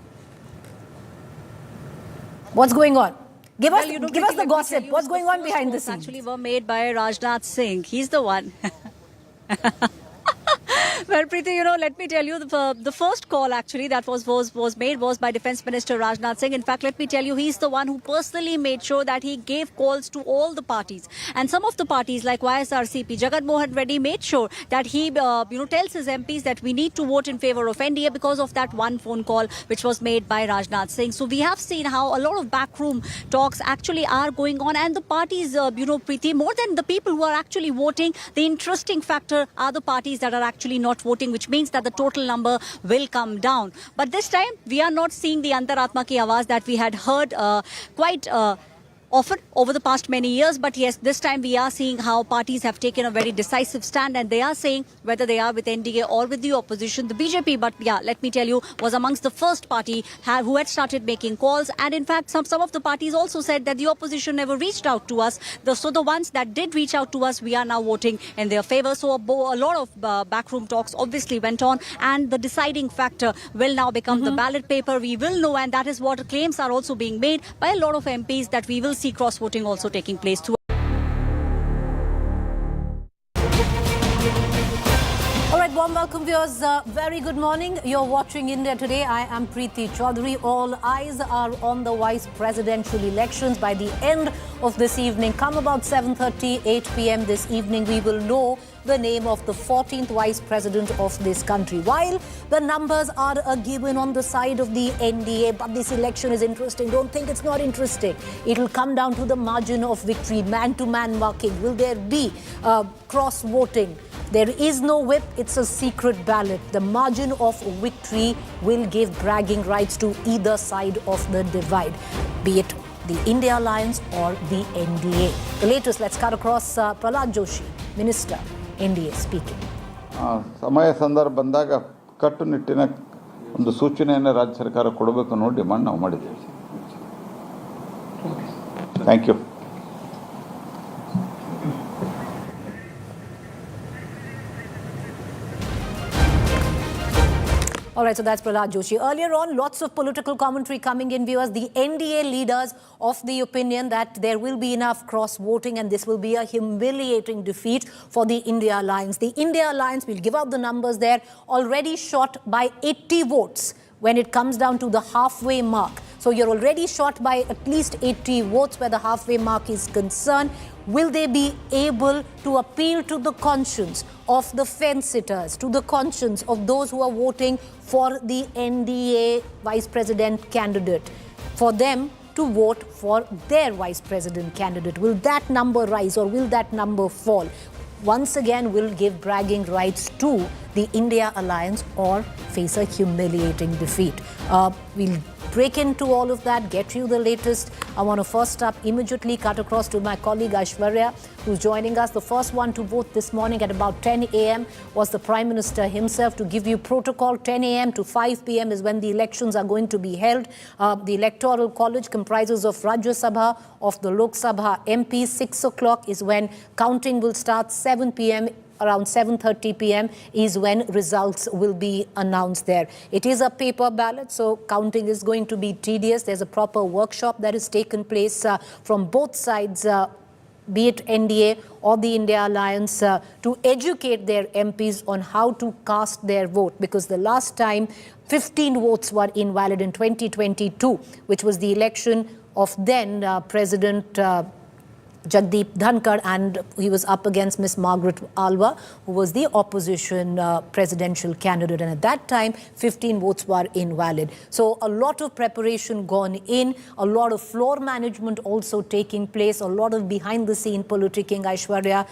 What's going on? Give us the gossip. What's going on behind the scenes? Actually were made by Rajnath Singh. He's the one. Well, Preeti, you know, let me tell you, the first call actually that was made was by Defence Minister Rajnath Singh. In fact, let me tell you, he's the one who personally made sure that he gave calls to all the parties. And some of the parties like YSRCP, Jagat Mohan Reddy made sure that he, tells his MPs that we need to vote in favour of NDA because of that one phone call which was made by Rajnath Singh. So we have seen how a lot of backroom talks actually are going on, and the parties, Preeti, more than the people who are actually voting, the interesting factor are the parties that are actually not voting, which means that the total number will come down. But this time, we are not seeing the Antaratma ki Awaaz that we had heard quite often over the past many years. But yes, this time we are seeing how parties have taken a very decisive stand, and they are saying whether they are with NDA or with the opposition. The BJP, but yeah, let me tell you, was amongst the first party who had started making calls. And in fact, some of the parties also said that the opposition never reached out to us. So the ones that did reach out to us, we are now voting in their favor. So a lot of backroom talks obviously went on, and the deciding factor will now become the ballot paper. We will know, and that is what claims are also being made by a lot of MPs, that we will see cross-voting also taking place too. All right, warm welcome viewers. Very good morning. You're watching India Today. I am Preeti Chaudhary. All eyes are on the vice presidential elections. By the end of this evening, come about 7:30, 8 p.m. this evening, we will know the name of the 14th vice president of this country. While the numbers are a given on the side of the NDA, but this election is interesting. Don't think it's not interesting. It will come down to the margin of victory, man-to-man marking. Will there be cross-voting? There is no whip, it's a secret ballot. The margin of victory will give bragging rights to either side of the divide, be it the India Alliance or the NDA. The latest, let's cut across Prahlad Joshi, Minister, NDA, speaking. ಸಮಯ ಸಂದರ್ಭ ಬಂದಾಗ ಕಟ್ಟುನಿಟ್ಟಿನ ಒಂದು ಸೂಚನೆಯನ್ನು ರಾಜ್ಯ ಸರ್ಕಾರ ಕೊಡಬೇಕು ಅನ್ನೋ ಡಿಮಾಂಡ್ ನಾವು ಮಾಡಿದ್ದೀವಿ. Thank you. All right, so that's Prahlad Joshi. Earlier on, lots of political commentary coming in, viewers. The NDA leaders of the opinion that there will be enough cross-voting and this will be a humiliating defeat for the India Alliance. The India Alliance, we'll give out the numbers there, already short by 80 votes when it comes down to the halfway mark. So you're already short by at least 80 votes where the halfway mark is concerned. Will they be able to appeal to the conscience of the fence-sitters, to the conscience of those who are voting for the NDA vice president candidate, for them to vote for their vice president candidate? Will that number rise or will that number fall? Once again, will give bragging rights to the India Alliance or face a humiliating defeat? We'll break into all of that, get you the latest. I want to first up immediately cut across to my colleague Aishwarya, who's joining us. The first one to vote this morning at about 10 a.m. was the Prime Minister himself. To give you protocol, 10 a.m. to 5 p.m. is when the elections are going to be held. The Electoral College comprises of Rajya Sabha, of the Lok Sabha MPs. 6 o'clock is when counting will start. 7 p.m. around 7:30 p.m. is when results will be announced there. It is a paper ballot, so counting is going to be tedious. There's a proper workshop that has taken place from both sides, be it NDA or the India Alliance, to educate their MPs on how to cast their vote. Because the last time 15 votes were invalid in 2022, which was the election of then President Jagdeep Dhankar, and he was up against Miss Margaret Alva, who was the opposition presidential candidate. And at that time, 15 votes were invalid. So a lot of preparation gone in, a lot of floor management also taking place, a lot of behind-the-scene politicking, Aishwarya.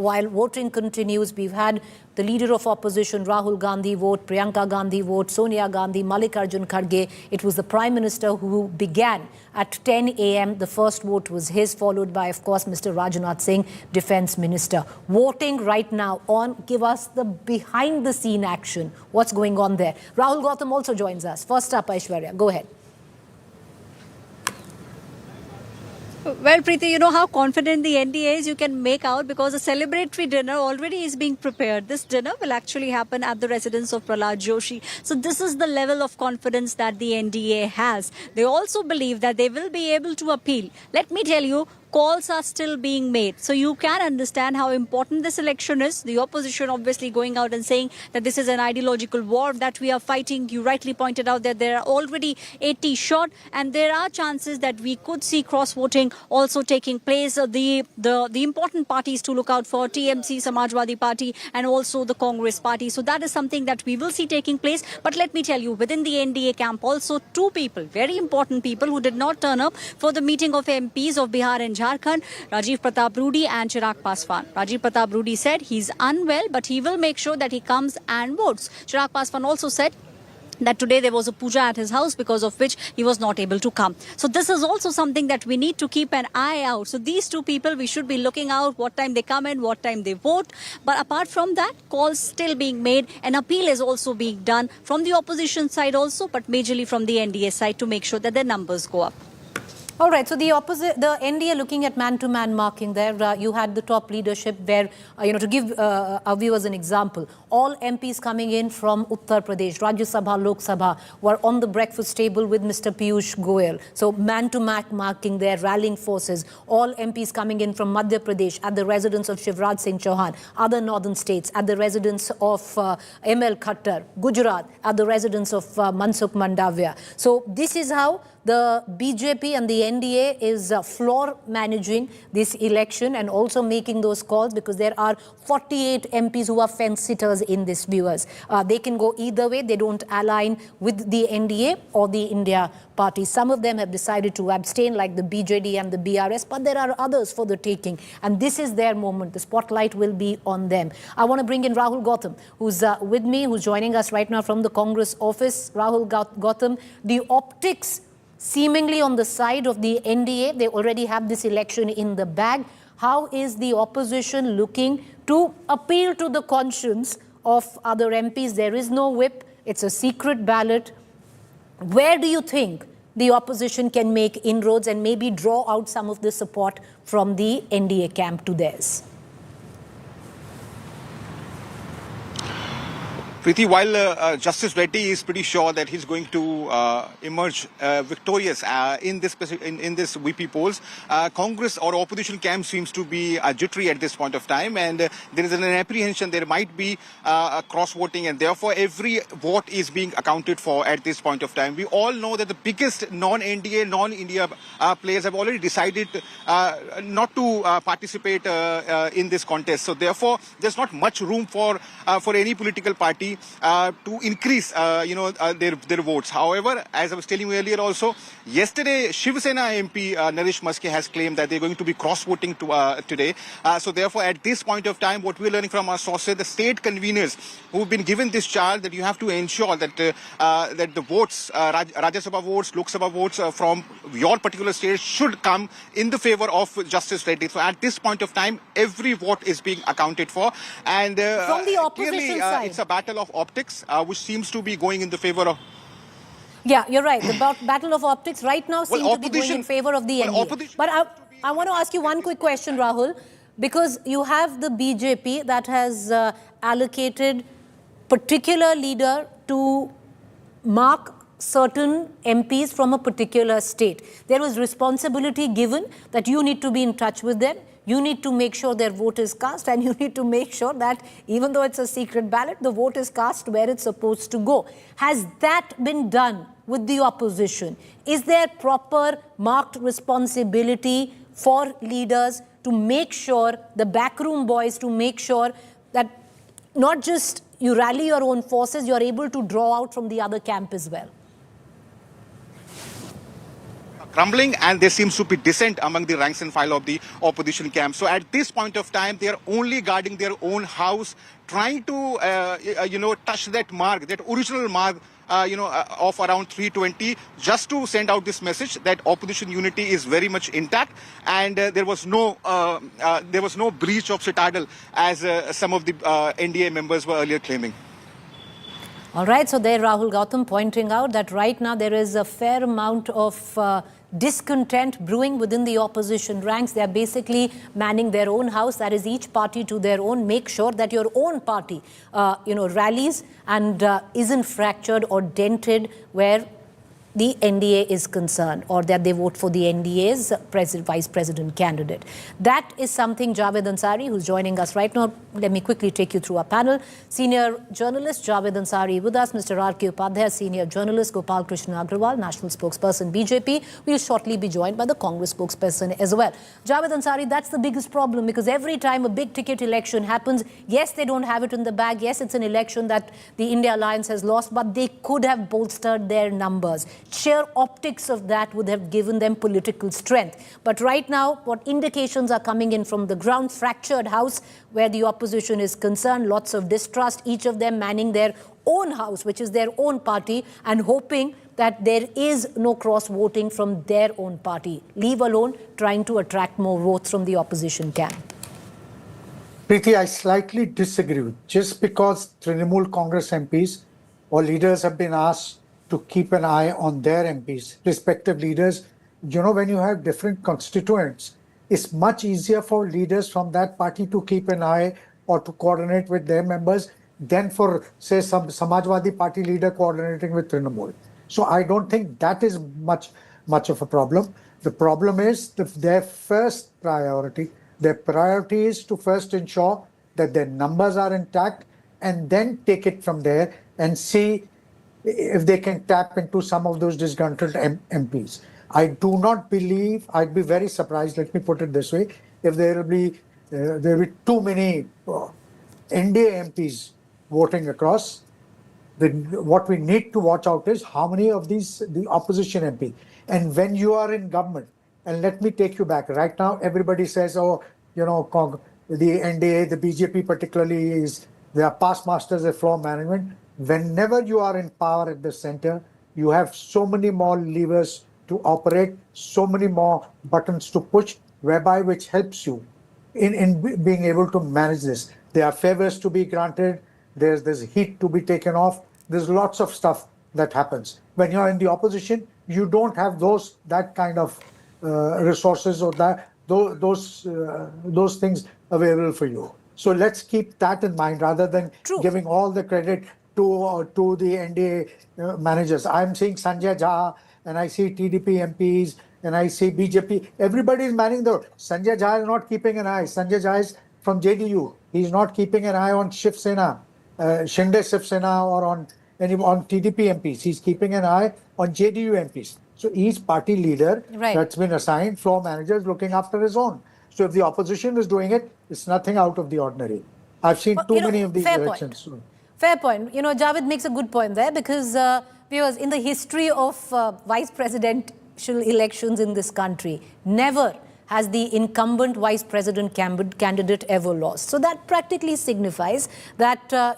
While voting continues, we've had the leader of opposition, Rahul Gandhi, vote, Priyanka Gandhi, vote, Sonia Gandhi, Mallikarjun Kharge. It was the Prime Minister who began at 10 a.m. The first vote was his, followed by, of course, Mr. Rajnath Singh, Defence Minister. Voting right now on. Give us the behind-the-scene action. What's going on there? Rahul Gautam also joins us. First up, Aishwarya, go ahead. Well, Preeti, you know how confident the NDA is, you can make out, because a celebratory dinner already is being prepared. This dinner will actually happen at the residence of Prahlad Joshi. So this is the level of confidence that the NDA has. They also believe that they will be able to appeal. Let me tell you, calls are still being made. So you can understand how important this election is. The opposition obviously going out and saying that this is an ideological war that we are fighting. You rightly pointed out that there are already 80 short, and there are chances that we could see cross-voting also taking place. The important parties to look out for, TMC, Samajwadi Party, and also the Congress Party. So that is something that we will see taking place. But let me tell you, within the NDA camp, also two people, very important people who did not turn up for the meeting of MPs of Bihar and Jharkhand, Rajiv Pratap Rudy and Chirag Paswan. Rajiv Pratap Rudy said he's unwell, but he will make sure that he comes and votes. Chirag Paswan also said that today there was a puja at his house, because of which he was not able to come. So this is also something that we need to keep an eye out. So these two people, we should be looking out what time they come in, what time they vote. But apart from that, calls still being made. An appeal is also being done from the opposition side also, but majorly from the NDA side, to make sure that their numbers go up. All right, so the NDA looking at man-to-man marking there, you had the top leadership where, to give our viewers an example, all MPs coming in from Uttar Pradesh, Rajya Sabha, Lok Sabha, were on the breakfast table with Mr. Piyush Goyal. So man-to-man marking there, rallying forces, all MPs coming in from Madhya Pradesh at the residence of Shivraj Singh Chauhan, other northern states at the residence of ML Khattar, Gujarat at the residence of Mansukh Mandavia. So this is how the BJP and the NDA is floor managing this election and also making those calls, because there are 48 MPs who are fence-sitters in this, viewers. They can go either way. They don't align with the NDA or the India party. Some of them have decided to abstain, like the BJD and the BRS, but there are others for the taking. And this is their moment. The spotlight will be on them. I want to bring in Rahul Gautam, who's with me, who's joining us right now from the Congress office. Rahul Gautam, the optics seemingly on the side of the NDA. They already have this election in the bag. How is the opposition looking to appeal to the conscience of other MPs? There is no whip. It's a secret ballot. Where do you think the opposition can make inroads and maybe draw out some of the support from the NDA camp to theirs? Preeti, while Justice Reddy is pretty sure that he's going to emerge victorious in this VP polls, Congress or opposition camp seems to be jittery at this point of time, and there is an apprehension there might be cross-voting, and therefore every vote is being accounted for at this point of time. We all know that the biggest non-NDA, non-India players have already decided not to participate in this contest. So therefore, there's not much room for any political party to increase, their votes. However, as I was telling you earlier also, yesterday Shiv Sena MP Naresh Maske has claimed that they're going to be cross-voting today. So therefore, at this point of time, what we're learning from our sources, the state conveners who've been given this charge that you have to ensure that that the votes, Rajya Sabha votes, Lok Sabha votes from your particular state should come in the favor of Justice Reddy. So at this point of time, every vote is being accounted for, and from the opposition clearly, side, it's a battle of optics, which seems to be going in the favor of. Yeah, you're right. The battle of optics right now seems to be going in favor of the NDA. But I want to ask you one quick question, Rahul, because you have the BJP that has allocated particular leader to mark certain MPs from a particular state. There was responsibility given that you need to be in touch with them. You need to make sure their vote is cast, and you need to make sure that even though it's a secret ballot, the vote is cast where it's supposed to go. Has that been done with the opposition? Is there proper marked responsibility for leaders to make sure, the backroom boys, to make sure that not just you rally your own forces, you're able to draw out from the other camp as well? Crumbling, and there seems to be dissent among the ranks and file of the opposition camp. So at this point of time, they are only guarding their own house, trying to, touch that mark, that original mark, of around 320, just to send out this message that opposition unity is very much intact, and there was no breach of citadel, as some of the NDA members were earlier claiming. All right, so there Rahul Gautam pointing out that right now there is a fair amount of discontent brewing within the opposition ranks. They are basically manning their own house. That is, each party to their own. Make sure that your own party, rallies and isn't fractured or dented where the NDA is concerned, or that they vote for the NDA's vice president candidate. That is something Javed Ansari, who's joining us right now. Let me quickly take you through our panel. Senior journalist Javed Ansari with us, Mr. R.K. Upadhyay, senior journalist Gopal Krishna Agrawal, national spokesperson BJP. We'll shortly be joined by the Congress spokesperson as well. Javed Ansari, that's the biggest problem, because every time a big ticket election happens, yes, they don't have it in the bag. Yes, it's an election that the India Alliance has lost, but they could have bolstered their numbers. sheer optics of that would have given them political strength. But right now, what indications are coming in from the ground, fractured house where the opposition is concerned, lots of distrust, each of them manning their own house, which is their own party, and hoping that there is no cross-voting from their own party, leave alone trying to attract more votes from the opposition camp. Preeti, I slightly disagree. Just because Trinamool Congress MPs or leaders have been asked to keep an eye on their MPs, respective leaders, when you have different constituents, it's much easier for leaders from that party to keep an eye or to coordinate with their members than for, say, some Samajwadi Party leader coordinating with Trinamool. So I don't think that is much of a problem. The problem is their first priority. Their priority is to first ensure that their numbers are intact and then take it from there and see if they can tap into some of those disgruntled MPs. I do not believe, I'd be very surprised, let me put it this way, if there will be too many NDA MPs voting across. What we need to watch out is how many of these the opposition MP. And when you are in government, and let me take you back. Right now, everybody says, the NDA, the BJP particularly, they are past masters at floor management. Whenever you are in power at the center, you have so many more levers to operate, so many more buttons to push, which helps you in being able to manage this. There are favors to be granted. There's heat to be taken off. There's lots of stuff that happens. When you're in the opposition, you don't have that kind of resources or those things available for you. So let's keep that in mind rather than giving all the credit to the NDA managers. I'm seeing Sanjay Jha, and I see TDP MPs, and I see BJP. Everybody is manning Sanjay Jha is not keeping an eye. Sanjay Jha is from JDU. He's not keeping an eye on Shiv Sena, Shinde Shiv Sena, or on TDP MPs. He's keeping an eye on JDU MPs. So each party leader that's been assigned, floor manager, is looking after his own. So if the opposition is doing it, it's nothing out of the ordinary. I've seen too many of these elections. Fair point. Javed makes a good point there because, viewers, in the history of vice presidential elections in this country, never has the incumbent vice president candidate ever lost. So that practically signifies that,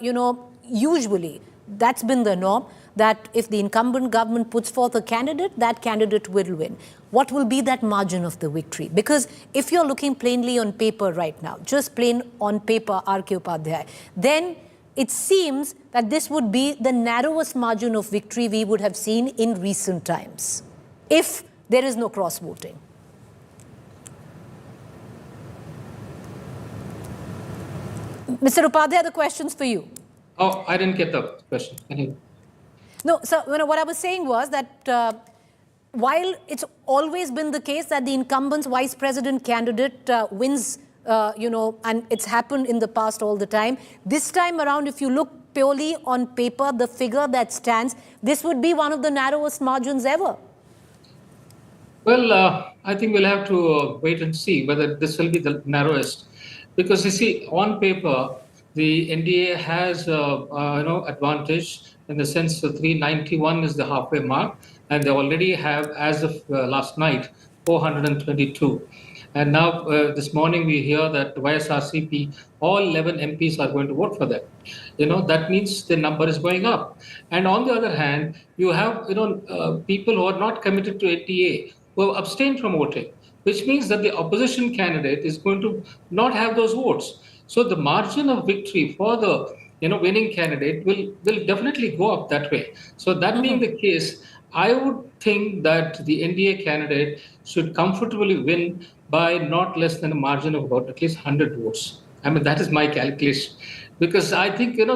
usually that's been the norm, that if the incumbent government puts forth a candidate, that candidate will win. What will be that margin of the victory? Because if you're looking plainly on paper right now, just plain on paper, R.K. Upadhyay, then it seems that this would be the narrowest margin of victory we would have seen in recent times, if there is no cross-voting. Mr. Upadhyay, the question's for you. Oh, I didn't get the question. No, so what I was saying was that while it's always been the case that the incumbent's vice president candidate wins, and it's happened in the past all the time, this time around, if you look purely on paper, the figure that stands, this would be one of the narrowest margins ever. Well, I think we'll have to wait and see whether this will be the narrowest. Because you see, on paper, the NDA has advantage in the sense that 391 is the halfway mark, and they already have, as of last night, 422. And now this morning we hear that YSRCP, all 11 MPs are going to vote for them. That means the number is going up. And on the other hand, you have people who are not committed to NDA, who have abstained from voting, which means that the opposition candidate is going to not have those votes. So the margin of victory for the winning candidate will definitely go up that way. So that being the case, I would think that the NDA candidate should comfortably win by not less than a margin of about at least 100 votes. I mean, that is my calculation. Because I think, there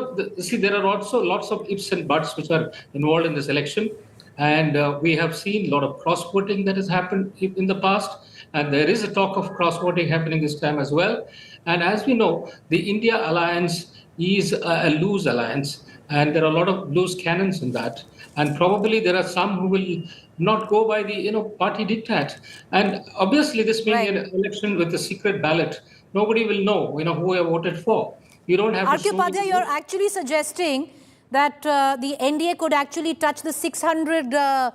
are also lots of ifs and buts which are involved in this election. And we have seen a lot of cross-voting that has happened in the past. And there is a talk of cross-voting happening this time as well. And as we know, the India alliance is a loose alliance. And there are a lot of loose cannons in that. And probably there are some who will not go by the party diktat. And obviously, this being an election with a secret ballot, nobody will know who I voted for. You don't have R.K. Upadhyay, you're actually suggesting that the NDA could actually touch the 600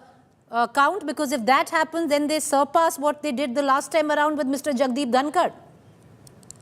count? Because if that happens, then they surpass what they did the last time around with Mr. Jagdeep Dhankar.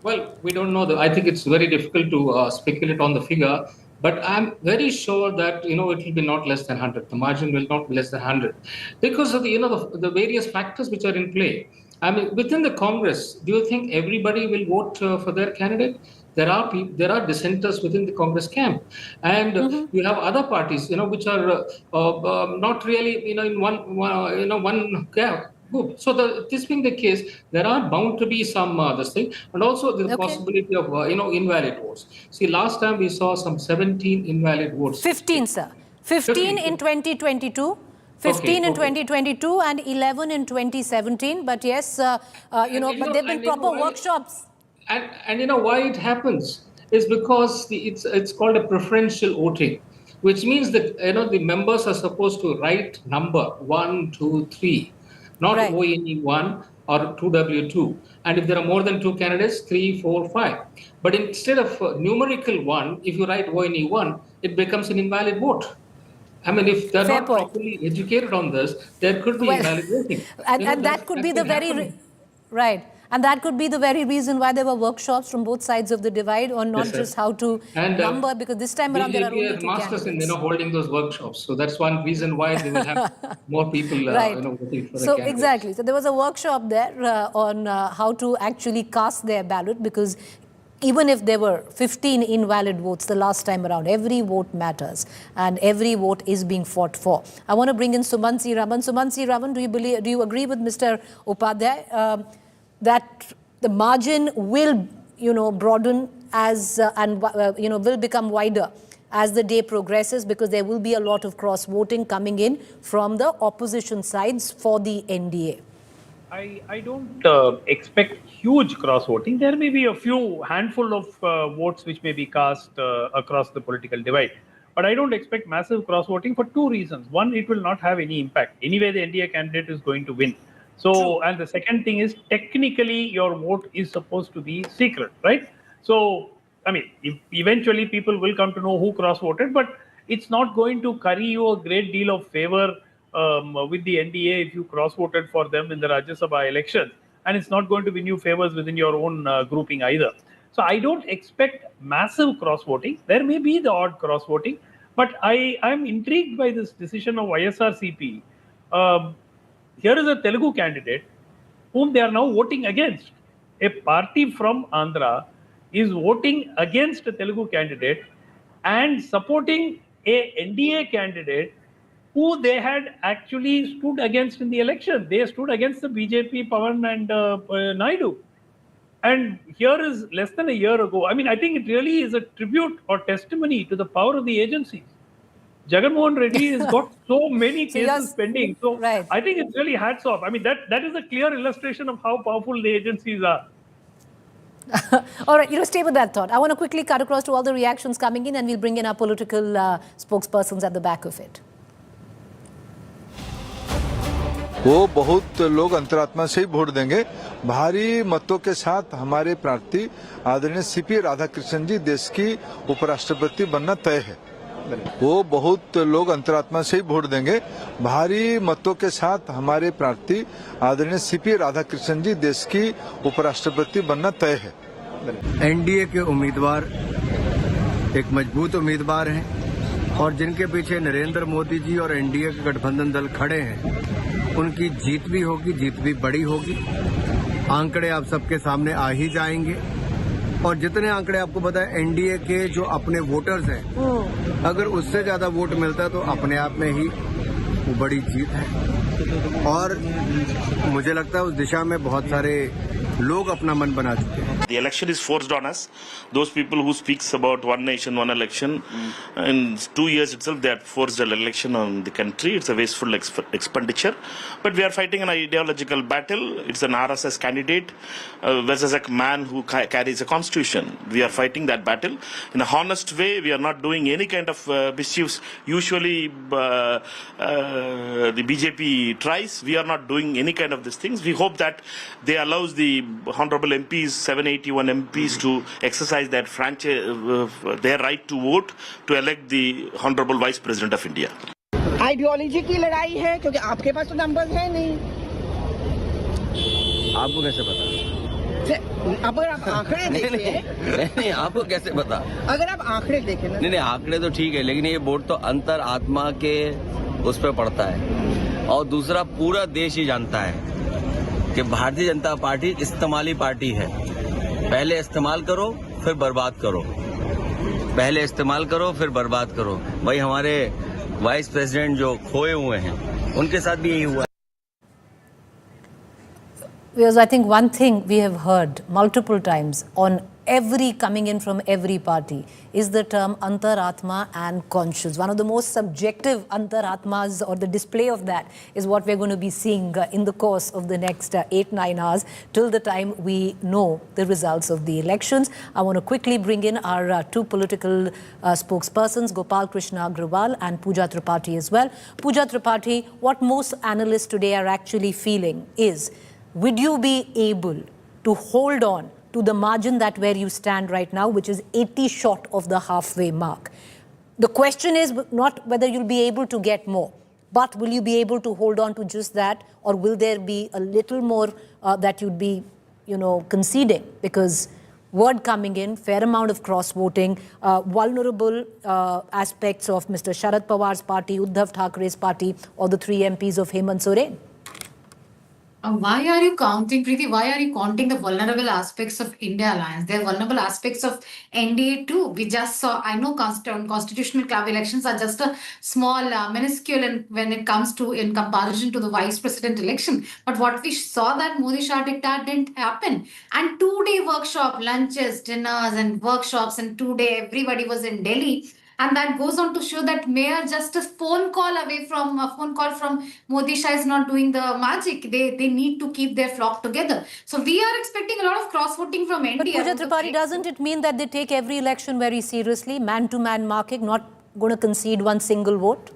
Well, we don't know. I think it's very difficult to speculate on the figure, but I'm very sure that it will be not less than 100. The margin will not be less than 100 because of the various factors which are in play. I mean, within the Congress, do you think everybody will vote for their candidate? There are dissenters within the Congress camp, and you have other parties, which are not really, in one camp. Good. So this being the case, there are bound to be some this thing, and also the possibility of invalid votes. See, last time we saw some 17 invalid votes. 15, sir. 15 in 2022. 15 in 2022 and 11 in 2017. But yes, but there've been proper workshops. And you know why it happens is because it's called a preferential voting, which means that the members are supposed to write number 1, 2, 3. Not ONE1 or 2W2. And if there are more than 2 candidates, 3, 4, 5. But instead of numerical 1, if you write ONE1, it becomes an invalid vote. I mean, if they're not properly educated on this, there could be invalid voting. And that could be the very... Right. And that could be the very reason why there were workshops from both sides of the divide on not just how to number, because this time around there are only 2 masters candidates. in holding those workshops. So that's one reason why they will have more people voting for the candidates. Exactly. So there was a workshop there on how to actually cast their ballot, because even if there were 15 invalid votes the last time around, every vote matters and every vote is being fought for. I want to bring in Sumansi Raman. Sumansi Raman, do you agree with Mr. Upadhyay that the margin will, broaden as will become wider as the day progresses, because there will be a lot of cross voting coming in from the opposition sides for the NDA? I don't expect huge cross voting. There may be a few handful of votes which may be cast across the political divide. But I don't expect massive cross voting for 2 reasons. One, it will not have any impact. Anyway, the NDA candidate is going to win. So, and the second thing is, technically your vote is supposed to be secret, right? So, I mean, eventually people will come to know who cross voted, but it's not going to curry you a great deal of favor with the NDA if you cross voted for them in the Rajya Sabha elections. And it's not going to win you favors within your own grouping either. So I don't expect massive cross voting. There may be the odd cross voting, but I'm intrigued by this decision of ISRCP. Here is a Telugu candidate whom they are now voting against. A party from Andhra is voting against a Telugu candidate and supporting a NDA candidate who they had actually stood against in the election. They stood against the BJP, Pawan and Naidu. And here is less than a year ago. I mean, I think it really is a tribute or testimony to the power of the agencies. Jagannath Reddy has got so many cases pending. So I think it's really hats off. I mean, that is a clear illustration of how powerful the agencies are. All right, stay with that thought. I want to quickly cut across to all the reactions coming in, and we'll bring in our political spokespersons at the back of it. वो बहुत लोग अंतरात्मा से ही vote देंगे। भारी मतों के साथ हमारे प्रार्थी आदरणीय सीपी राधाकृष्णन जी देश की उपराष्ट्रपति बनना तय है। वो बहुत लोग अंतरात्मा से ही वोट देंगे। भारी मतों के साथ हमारे प्रार्थी आदरणीय सीपी राधाकृष्णन जी देश की उपराष्ट्रपति बनना तय है। एनडीए के उम्मीदवार एक मजबूत उम्मीदवार हैं और जिनके पीछे नरेंद्र मोदी जी और एनडीए के गठबंधन दल खड़े हैं, उनकी जीत भी होगी, जीत भी बड़ी होगी। आंकड़े आप सबके सामने आ ही जाएंगे और जितने आंकड़े आपको पता है, एनडीए के जो अपने वोटर्स हैं, अगर उससे ज्यादा वोट मिलता है तो अपने आप में ही वो बड़ी जीत है और मुझे लगता है उस दिशा में बहुत सारे लोग अपना मन बना चुके हैं। The election is forced on us. Those people who speaks about one nation, one election, in 2 years itself they have forced an election on the country. It's a wasteful expenditure. But we are fighting an ideological battle. It's an RSS candidate versus a man who carries a constitution. We are fighting that battle in a honest way. We are not doing any kind of mischiefs. Usually the BJP tries. We are not doing any kind of these things. We hope that they allows the honorable MPs, 781 MPs, to exercise that their right to vote to elect the honorable Vice President of India. Ideology की लड़ाई है, क्योंकि आपके पास तो numbers है नहीं। आपको कैसे पता? अगर आप आंकड़े देखें नहीं, आपको कैसे पता? अगर आप आंकड़े देखें ना, नहीं, आंकड़े तो ठीक है, लेकिन ये वोट तो अंतर आत्मा के उस पर पड़ता है। और दूसरा, पूरा देश ही जानता है कि भारतीय जनता पार्टी इस्तेमाली पार्टी है। पहले इस्तेमाल करो, फिर बर्बाद करो। पहले इस्तेमाल करो, फिर बर्बाद करो। भाई, हमारे वाइस प्रेसिडेंट जो खोए हुए हैं, उनके साथ भी यही हुआ। Because I think one thing we have heard multiple times on every coming in from every party is the term antaratma and conscience. One of the most subjective antaratmas, or the display of that, is what we're going to be seeing in the course of the next 8-9 hours till the time we know the results of the elections. I want to quickly bring in our two political spokespersons, Gopal Krishna Agrawal and Pooja Tripathi as well. Pooja Tripathi, what most analysts today are actually feeling is, would you be able to hold on to the margin that where you stand right now, which is 80 short of the halfway mark? The question is not whether you'll be able to get more, but will you be able to hold on to just that, or will there be a little more that you'd be, conceding? Because word coming in, fair amount of cross-voting, vulnerable aspects of Mr. Sharad Pawar's party, Uddhav Thackeray's party, or the 3 MPs of Hemant Soren. Why are you counting, Preeti? Why are you counting the vulnerable aspects of India Alliance? There are vulnerable aspects of NDA too. We just saw, I know constitutional club elections are just a small, minuscule when it comes to, in comparison to the vice president election. But what we saw that Modi Shah dictat didn't happen. And 2-day workshop, lunches, dinners and workshops, and 2-day everybody was in Delhi. And that goes on to show that Mayor just a phone call from Modi Shah is not doing the magic. They need to keep their flock together. So we are expecting a lot of cross-voting from NDA. But Pooja Tripathi, doesn't it mean that they take every election very seriously, man-to-man marking, not going to concede one single vote?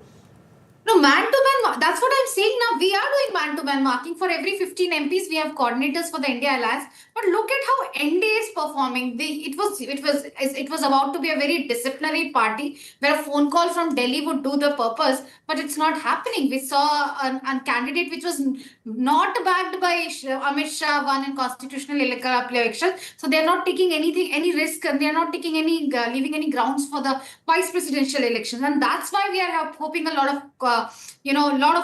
No, man-to-man, that's what I'm saying now. We are doing man-to-man marking. For every 15 MPs, we have coordinators for the India Alliance. But look at how NDA is performing. It was about to be a very disciplinary party where a phone call from Delhi would do the purpose, but it's not happening. We saw a candidate which was not backed by Amit Shah won in constitutional election. So they're not taking any risk, and they're not taking leaving any grounds for the vice presidential election. And that's why we are hoping a lot of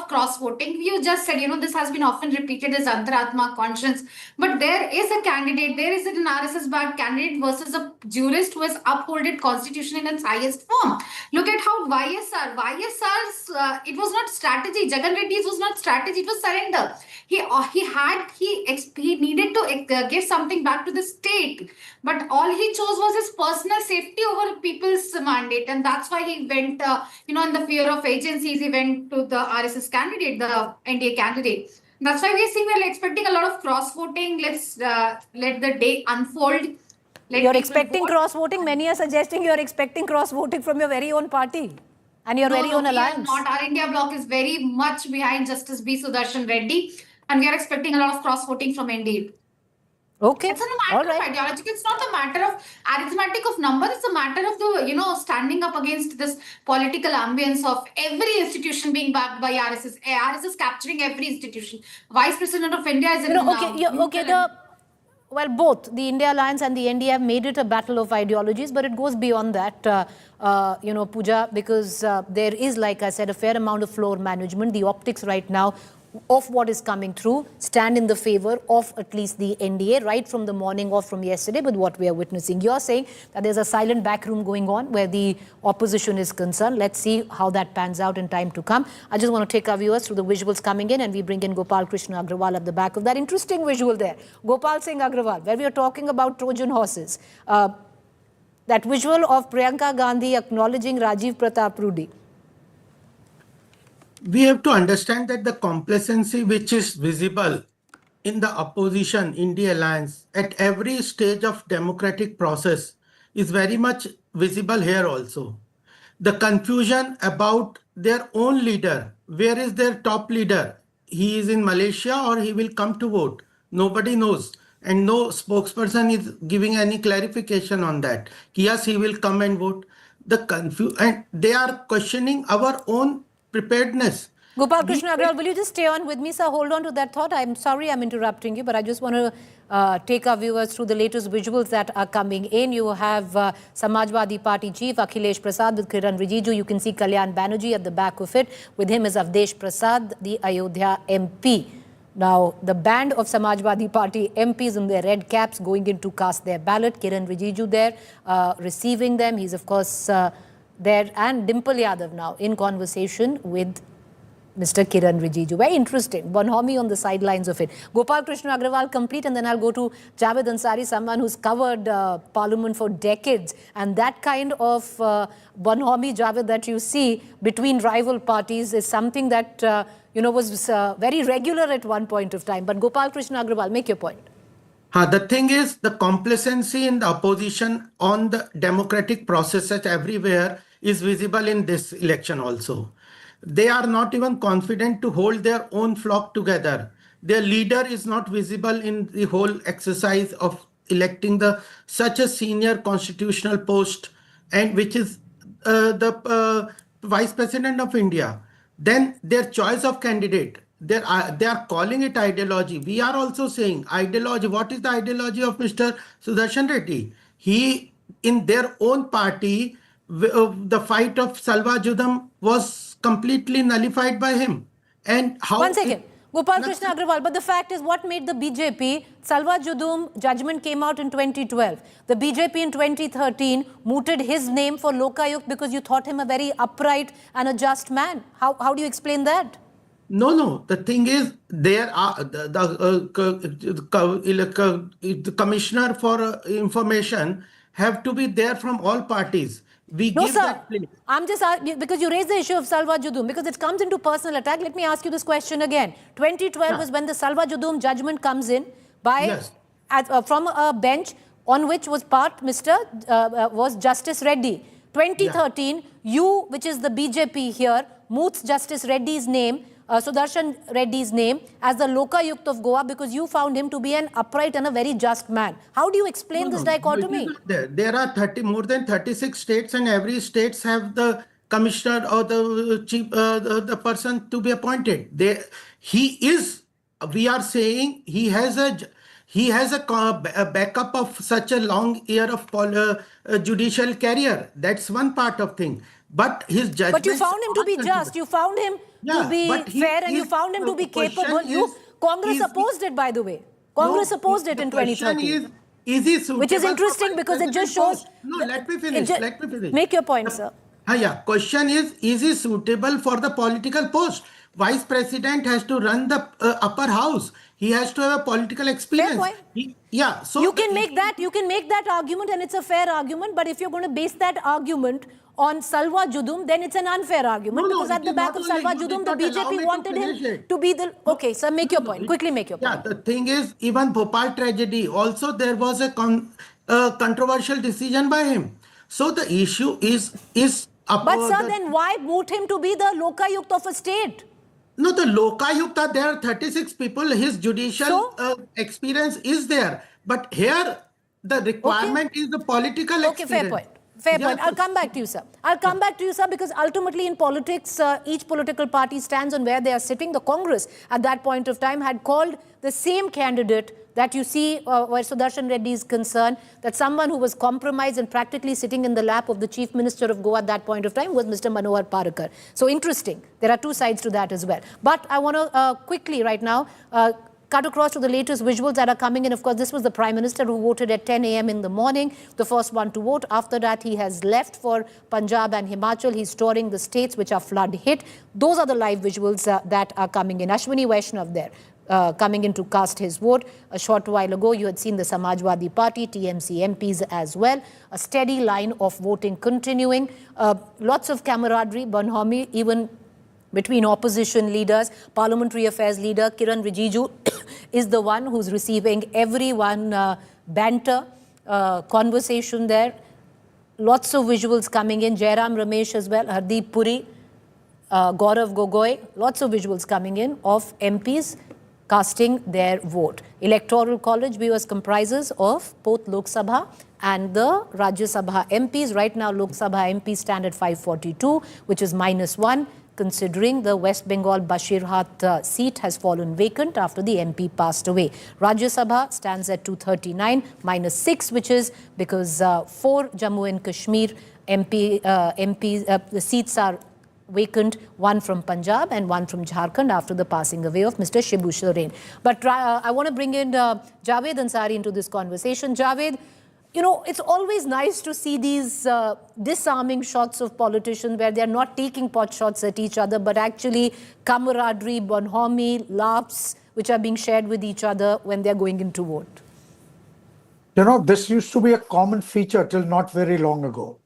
cross-voting. You just said, this has been often repeated as Antaratma, conscience. But there is a candidate, there is an RSS-backed candidate versus a jurist who has upholded constitution in its highest form. Look at how YSR's, it was not strategy. Jagan Reddy's was not strategy, it was surrender. He needed to give something back to the state. But all he chose was his personal safety over people's mandate. And that's why he went, in the fear of agencies, he went to the RSS candidate, the NDA candidate. That's why we're expecting a lot of cross-voting. Let's let the day unfold. You're expecting cross-voting? Many are suggesting you're expecting cross-voting from your very own party and your very own alliance. Not. Our India bloc is very much behind Justice B. Sudershan Reddy, and we are expecting a lot of cross-voting from NDA. Okay. It's a matter of ideology. It's not a matter of arithmetic of numbers. It's a matter of the, standing up against this political ambience of every institution being backed by RSS. RSS capturing every institution. Vice President of India is in... Well, both the India Alliance and the NDA have made it a battle of ideologies, but it goes beyond that, Pooja, because there is, like I said, a fair amount of floor management. The optics right now of what is coming through stand in the favor of at least the NDA right from the morning or from yesterday with what we are witnessing. You're saying that there's a silent backroom going on where the opposition is concerned. Let's see how that pans out in time to come. I just want to take our viewers through the visuals coming in, and we bring in Gopal Krishna Agrawal at the back of that interesting visual there. Gopal Singh Agrawal, where we are talking about Trojan horses. That visual of Priyanka Gandhi acknowledging Rajiv Pratap Rudy. We have to understand that the complacency which is visible in the opposition, India Alliance, at every stage of democratic process is very much visible here also. The confusion about their own leader, where is their top leader? He is in Malaysia or he will come to vote? Nobody knows. And no spokesperson is giving any clarification on that. Yes, he will come and vote. And they are questioning our own preparedness. Gopal Krishna Agrawal, will you just stay on with me, sir? Hold on to that thought. I'm sorry I'm interrupting you, but I just want to take our viewers through the latest visuals that are coming in. You have Samajwadi Party Chief Akhilesh Prasad with Kiran Rijiju. You can see Kalyan Banerjee at the back of it. With him is Avdesh Prasad, the Ayodhya MP. Now, the band of Samajwadi Party MPs in their red caps going in to cast their ballot. Kiran Rijiju there receiving them. He's, of course, there. And Dimple Yadav now in conversation with Mr. Kiran Rijiju. Very interesting. Bonhomie on the sidelines of it. Gopal Krishna Agrawal complete, and then I'll go to Javed Ansari, someone who's covered Parliament for decades. And that kind of bonhomie, Javed, that you see between rival parties is something that, was very regular at one point of time. But Gopal Krishna Agrawal, make your point. The thing is, the complacency in the opposition on the democratic processes everywhere is visible in this election also. They are not even confident to hold their own flock together. Their leader is not visible in the whole exercise of electing such a senior constitutional post, and which is the Vice President of India. Then their choice of candidate, they are calling it ideology. We are also saying ideology. What is the ideology of Mr. Sudershan Reddy? He, in their own party, the fight of Salva Judum was completely nullified by him. And how? One second. Gopal Krishna Agrawal, but the fact is, what made the BJP, Salva Judum judgment came out in 2012. The BJP in 2013 mooted his name for Lokayukt because you thought him a very upright and a just man. How do you explain that? No. The thing is, there are the commissioner for information have to be there from all parties. No, sir. I'm just asking, because you raised the issue of Salva Judum, because it comes into personal attack. Let me ask you this question again. 2012 is when the Salva Judum judgment comes in by from a bench on which was was Justice Reddy. 2013, you, which is the BJP here, moots Justice Reddy's name, Sudershan Reddy's name, as the Lokayukt of Goa because you found him to be an upright and a very just man. How do you explain this dichotomy? There are more than 36 states, and every states have the commissioner or the chief, the person to be appointed. We are saying he has a backup of such a long year of judicial career. That's one part of thing. But his judgment. But you found him to be just. You found him to be fair, and you found him to be capable. Congress opposed it, by the way. Congress opposed it in 2013. Which is interesting because it just shows. No, let me finish. Make your point, sir. Question is he suitable for the political post? Vice President has to run the upper house. He has to have a political experience. Fair point. So you can make that argument, and it's a fair argument. But if you're going to base that argument on Salva Judum, then it's an unfair argument because at the back of Salva Judum, the BJP wanted him to be the. Okay, sir, make your point. Quickly make your point. The thing is, even Bhopal tragedy, also there was a controversial decision by him. So the issue is. But sir, then why moot him to be the Lokayukt of a state? No, the Lokayukta, there are 36 people. His judicial experience is there. But here, the requirement is the political experience. Okay, fair point. Fair point. I'll come back to you, sir. Because ultimately in politics, each political party stands on where they are sitting. The Congress at that point of time had called the same candidate that you see where Sudershan Reddy is concerned, that someone who was compromised and practically sitting in the lap of the Chief Minister of Goa at that point of time was Mr. Manohar Parrikar. So interesting. There are two sides to that as well. But I want to quickly right now cut across to the latest visuals that are coming in. Of course, this was the Prime Minister who voted at 10 a.m. in the morning, the first one to vote. After that, he has left for Punjab and Himachal. He's touring the states which are flood hit. Those are the live visuals that are coming in. Ashwini Vaishnav there. Coming in to cast his vote. A short while ago, you had seen the Samajwadi Party, TMC MPs as well. A steady line of voting continuing. Lots of camaraderie, bonhomie, even between opposition leaders. Parliamentary Affairs leader Kiran Rijiju is the one who's receiving everyone banter, conversation there. Lots of visuals coming in. Jairam Ramesh as well, Hardeep Puri, Gaurav Gogoi. Lots of visuals coming in of MPs casting their vote. Electoral College viewers comprises of both Lok Sabha and the Rajya Sabha MPs. Right now, Lok Sabha MPs stand at 542, which is -1. considering the West Bengal Bashirhat seat has fallen vacant after the MP passed away. Rajya Sabha stands at 239 minus 6, which is because 4 Jammu and Kashmir the seats are vacant, 1 from Punjab and 1 from Jharkhand after the passing away of Mr. Shibu Soren. But I want to bring in Javed Ansari into this conversation. Javed, you know, it's always nice to see these disarming shots of politicians where they're not taking pot shots at each other, but actually camaraderie, bonhomie, laughs, which are being shared with each other when they're going into vote. You know, this used to be a common feature till not very long ago.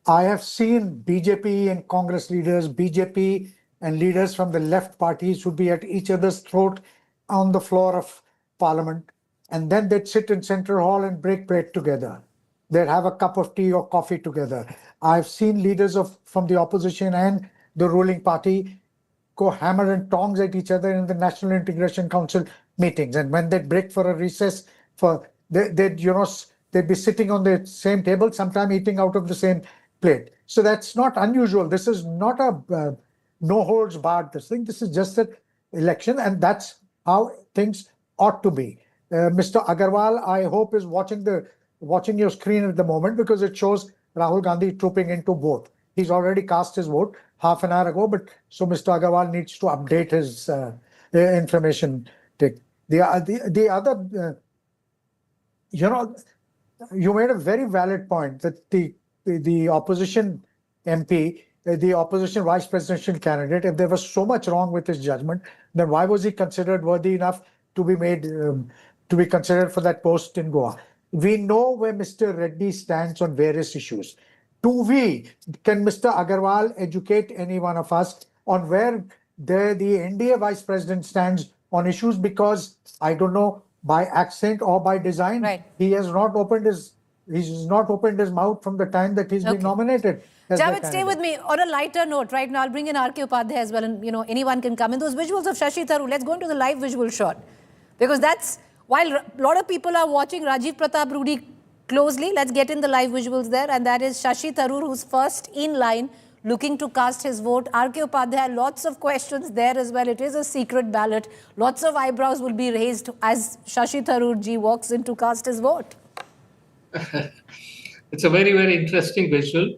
I have seen BJP and Congress leaders, BJP and leaders from the left parties would be at each other's throat on the floor of Parliament, and then they'd sit in Central Hall and break bread together. They'd have a cup of tea or coffee together. I've seen leaders from the opposition and the ruling party go hammer and tongs at each other in the National Integration Council meetings, and when they'd break for a recess, they'd be sitting on the same table, sometime eating out of the same plate. So that's not unusual. This is not a no holds barred thing. This is just an election, and that's how things ought to be. Mr. Agarwal, I hope, is watching your screen at the moment, because it shows Rahul Gandhi trooping into vote. He's already cast his vote half an hour ago, but so Mr. Agarwal needs to update his information. The other, you made a very valid point that the opposition MP, the opposition vice presidential candidate, if there was so much wrong with his judgment, then why was he considered worthy enough to be made to be considered for that post in Goa? We know where Mr. Reddy stands on various issues. Can Mr. Agarwal educate any one of us on where the NDA vice president stands on issues? Because I don't know, by accident or by design, he has not opened his mouth from the time that he's been nominated. Javed, stay with me. On a lighter note, right now, I'll bring in R.K. Upadhyay as well, and anyone can come in. Those visuals of Shashi Tharoor, let's go into the live visual shot. Because that's, while a lot of people are watching Rajiv Pratap Rudy closely, let's get in the live visuals there, and that is Shashi Tharoor, who's first in line, looking to cast his vote. R.K. Upadhyay, lots of questions there as well. It is a secret ballot. Lots of eyebrows will be raised as Shashi Tharoor ji walks in to cast his vote. It's a very, very interesting visual.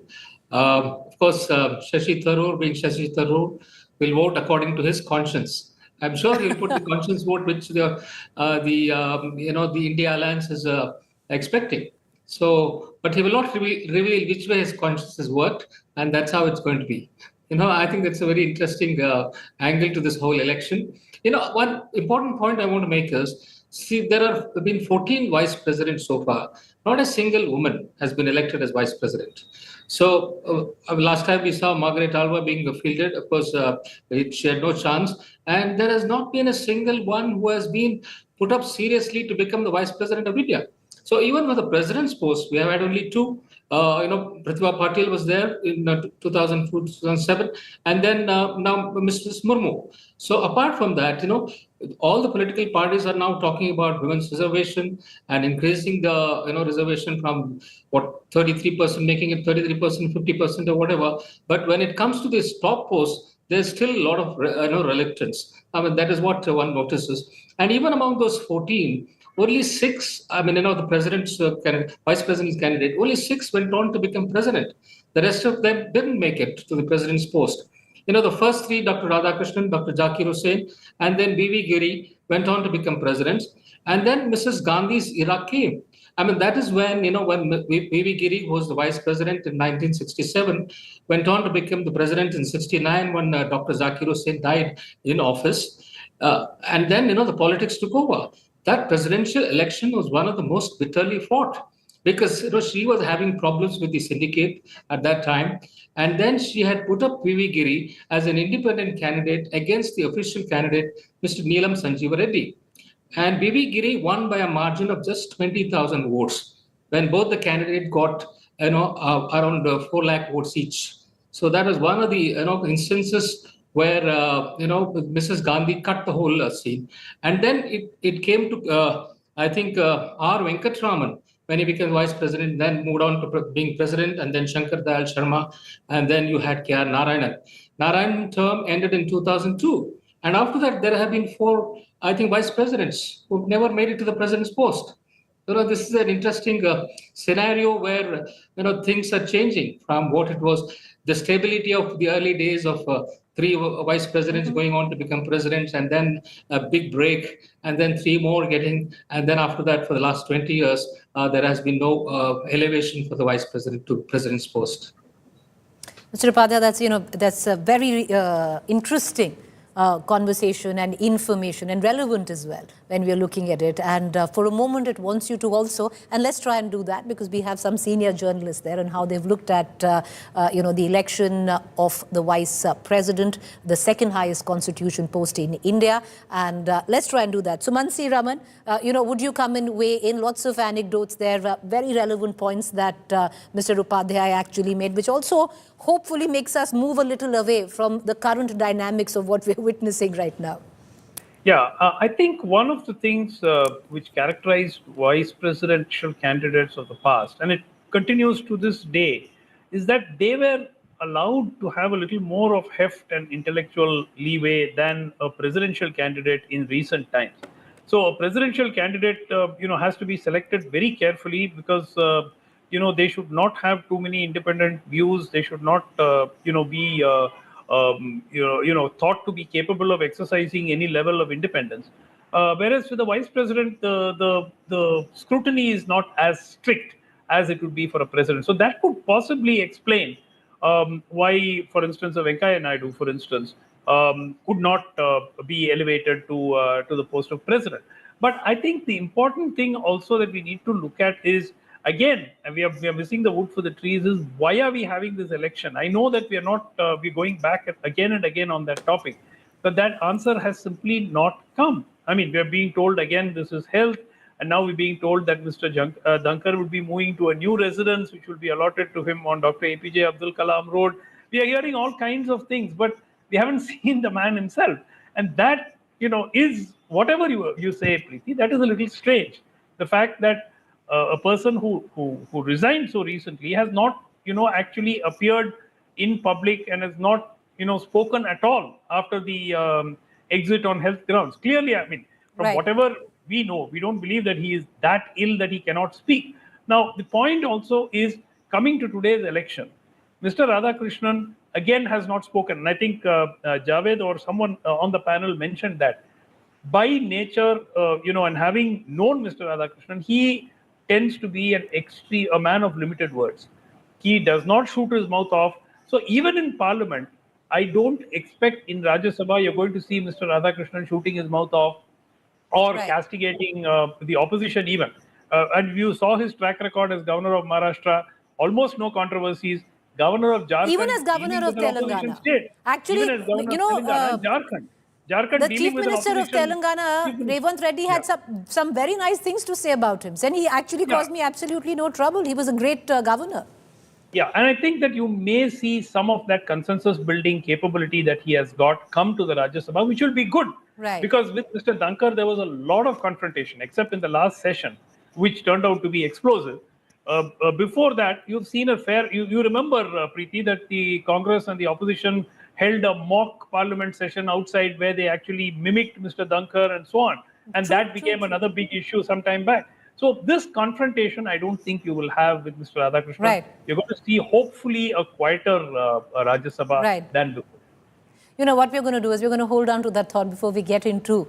Of course, Shashi Tharoor, being Shashi Tharoor, will vote according to his conscience. I'm sure he'll put the conscience vote which the India Alliance is expecting. So, but he will not reveal which way his conscience has worked, and that's how it's going to be. I think that's a very interesting angle to this whole election. One important point I want to make is, see, there have been 14 vice presidents so far. Not a single woman has been elected as vice president. So last time we saw Margaret Alva being fielded, of course, she had no chance. And there has not been a single one who has been put up seriously to become the vice president of India. So even with the president's post, we have had only 2. Pratibha Patil was there in 2004, 2007, and then now Mrs. Murmu. So apart from that, all the political parties are now talking about women's reservation and increasing the reservation from 33%, making it 33%, 50% or whatever. But when it comes to this top post, there's still a lot of reluctance. I mean, that is what one notices. And even among those 14, only 6, the president's vice president's candidate, only 6 went on to become president. The rest of them didn't make it to the president's post. The first 3, Dr. Radhakrishnan, Dr. Zakir Hussain, and then V.V. Giri went on to become presidents. And then Mrs. Gandhi's era came. That is when, when V.V. Giri, who was the vice president in 1967, went on to become the president in 69 when Dr. Zakir Hussain died in office. And then, the politics took over. That presidential election was one of the most bitterly fought because she was having problems with the syndicate at that time. And then she had put up V.V. Giri as an independent candidate against the official candidate, Mr. Neelam Sanjeeva Reddy. And V.V. Giri won by a margin of just 20,000 votes when both the candidates got around 4 lakh votes each. So that was one of the instances where Mrs. Gandhi cut the whole scene. And then it came to, I think, R. Venkatraman, when he became vice president, then moved on to being president, and then Shankar Dayal Sharma, and then you had K.R. Narayanan. Narayanan's term ended in 2002. And after that, there have been 4, I think, vice presidents who never made it to the president's post. This is an interesting scenario where, things are changing from what it was. The stability of the early days of 3 vice presidents going on to become presidents, and then a big break, and then 3 more getting, and then after that, for the last 20 years, there has been no elevation for the vice president to president's post. Mr. Upadhyay, that's a very interesting conversation and information, and relevant as well when we are looking at it. And for a moment, it wants you to also, and let's try and do that, because we have some senior journalists there and how they've looked at the election of the vice president, the second highest constitution post in India. And let's try and do that. So Mansi Raman, would you come and weigh in? Lots of anecdotes there, very relevant points that Mr. Upadhyay actually made, which also hopefully makes us move a little away from the current dynamics of what we're witnessing right now. Yeah, I think one of the things which characterized vice presidential candidates of the past, and it continues to this day, is that they were allowed to have a little more of heft and intellectual leeway than a presidential candidate in recent times. So a presidential candidate, has to be selected very carefully, because they should not have too many independent views. They should not, be, thought to be capable of exercising any level of independence. Whereas with the vice president, the scrutiny is not as strict as it would be for a president. So that could possibly explain why, for instance, a Venkaiah Naidu, for instance, could not be elevated to the post of president. But I think the important thing also that we need to look at is, again, and we are missing the wood for the trees, is why are we having this election? I know that we are not, we're going back again and again on that topic, but that answer has simply not come. I mean, we are being told again, this is health, and now we're being told that Mr. Dhankar would be moving to a new residence, which will be allotted to him on Dr. APJ Abdul Kalam Road. We are hearing all kinds of things, but we haven't seen the man himself. And that, is, whatever you say, Preeti, that is a little strange. The fact that a person who resigned so recently has not, actually appeared in public and has not, spoken at all after the exit on health grounds. Clearly, I mean, from whatever we know, we don't believe that he is that ill that he cannot speak. Now, the point also is, coming to today's election, Mr. Radhakrishnan again has not spoken. And I think Javed or someone on the panel mentioned that. By nature, and having known Mr. Radhakrishnan, he tends to be a man of limited words. He does not shoot his mouth off. So even in Parliament, I don't expect in Rajya Sabha you're going to see Mr. Radhakrishnan shooting his mouth off or castigating the opposition even. And you saw his track record as governor of Maharashtra, almost no controversies. Governor of Jharkhand, even as governor of Telangana. Actually, Jharkhand, the Chief Minister of Telangana, Revant Reddy, had some very nice things to say about him. And he actually caused me absolutely no trouble. He was a great governor. Yeah, and I think that you may see some of that consensus building capability that he has got come to the Rajya Sabha, which will be good. Right. Because with Mr. Dhankar, there was a lot of confrontation, except in the last session, which turned out to be explosive. Before that, you've seen a fair, you remember, Preeti, that the Congress and the opposition held a mock parliament session outside where they actually mimicked Mr. Dhankar and so on. And that became another big issue some time back. So this confrontation, I don't think you will have with Mr. Radhakrishnan. Right. You're going to see hopefully a quieter Rajya Sabha than before. What we're going to do is we're going to hold on to that thought before we get into,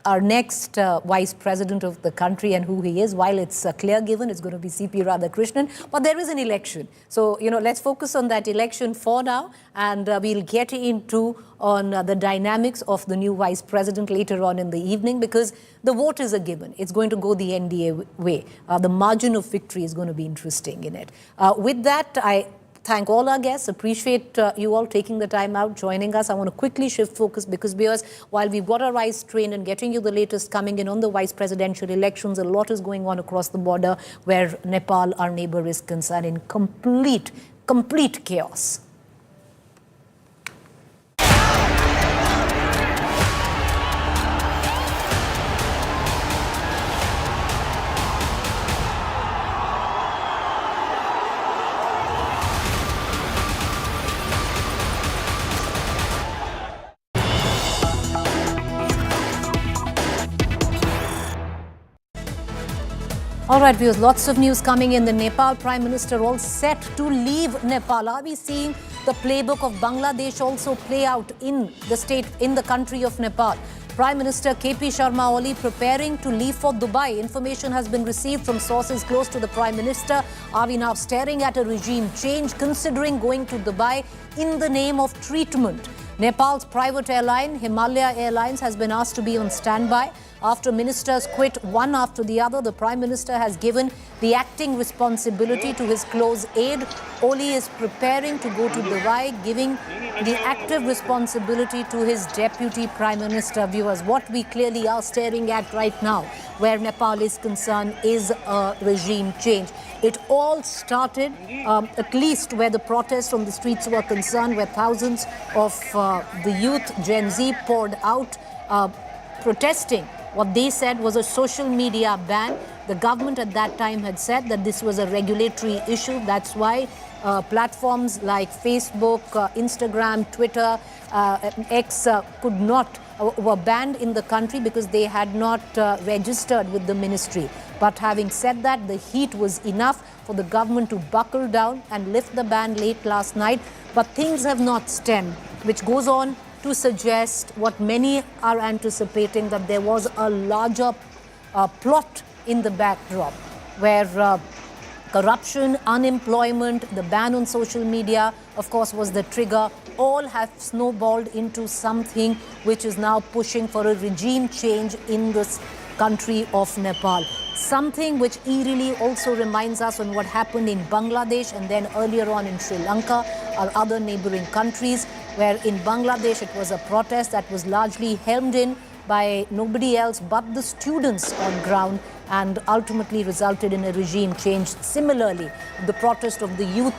our next vice president of the country and who he is. While it's clear given, it's going to be C.P. Radhakrishnan, but there is an election. So, let's focus on that election for now, and we'll get into on the dynamics of the new vice president later on in the evening, because the vote is a given. It's going to go the NDA way. The margin of victory is going to be interesting in it. With that, I thank all our guests. Appreciate you all taking the time out, joining us. I want to quickly shift focus because while we've got our eyes trained and getting you the latest coming in on the vice presidential elections, a lot is going on across the border where Nepal, our neighbor, is concerned in complete chaos. All right, viewers, lots of news coming in. The Nepal Prime Minister all set to leave Nepal. Are we seeing the playbook of Bangladesh also play out in the country of Nepal? Prime Minister KP Sharma Oli preparing to leave for Dubai. Information has been received from sources close to the Prime Minister. Are we now staring at a regime change, considering going to Dubai in the name of treatment? Nepal's private airline, Himalaya Airlines, has been asked to be on standby. After ministers quit one after the other, the Prime Minister has given the acting responsibility to his close aide. Oli is preparing to go to Dubai, giving the active responsibility to his deputy Prime Minister. Viewers, what we clearly are staring at right now, where Nepal is concerned, is a regime change. It all started, at least where the protests on the streets were concerned, where thousands of the youth, Gen Z, poured out protesting what they said was a social media ban. The government at that time had said that this was a regulatory issue. That's why platforms like Facebook, Instagram, Twitter, X were banned in the country because they had not registered with the ministry. But having said that, the heat was enough for the government to buckle down and lift the ban late last night. But things have not stemmed, which goes on to suggest what many are anticipating, that there was a larger plot in the backdrop, where corruption, unemployment, the ban on social media, of course, was the trigger. All have snowballed into something which is now pushing for a regime change in this country of Nepal. Something which eerily also reminds us on what happened in Bangladesh and then earlier on in Sri Lanka or other neighboring countries, where in Bangladesh it was a protest that was largely hemmed in by nobody else but the students on ground and ultimately resulted in a regime change. Similarly, the protest of the youth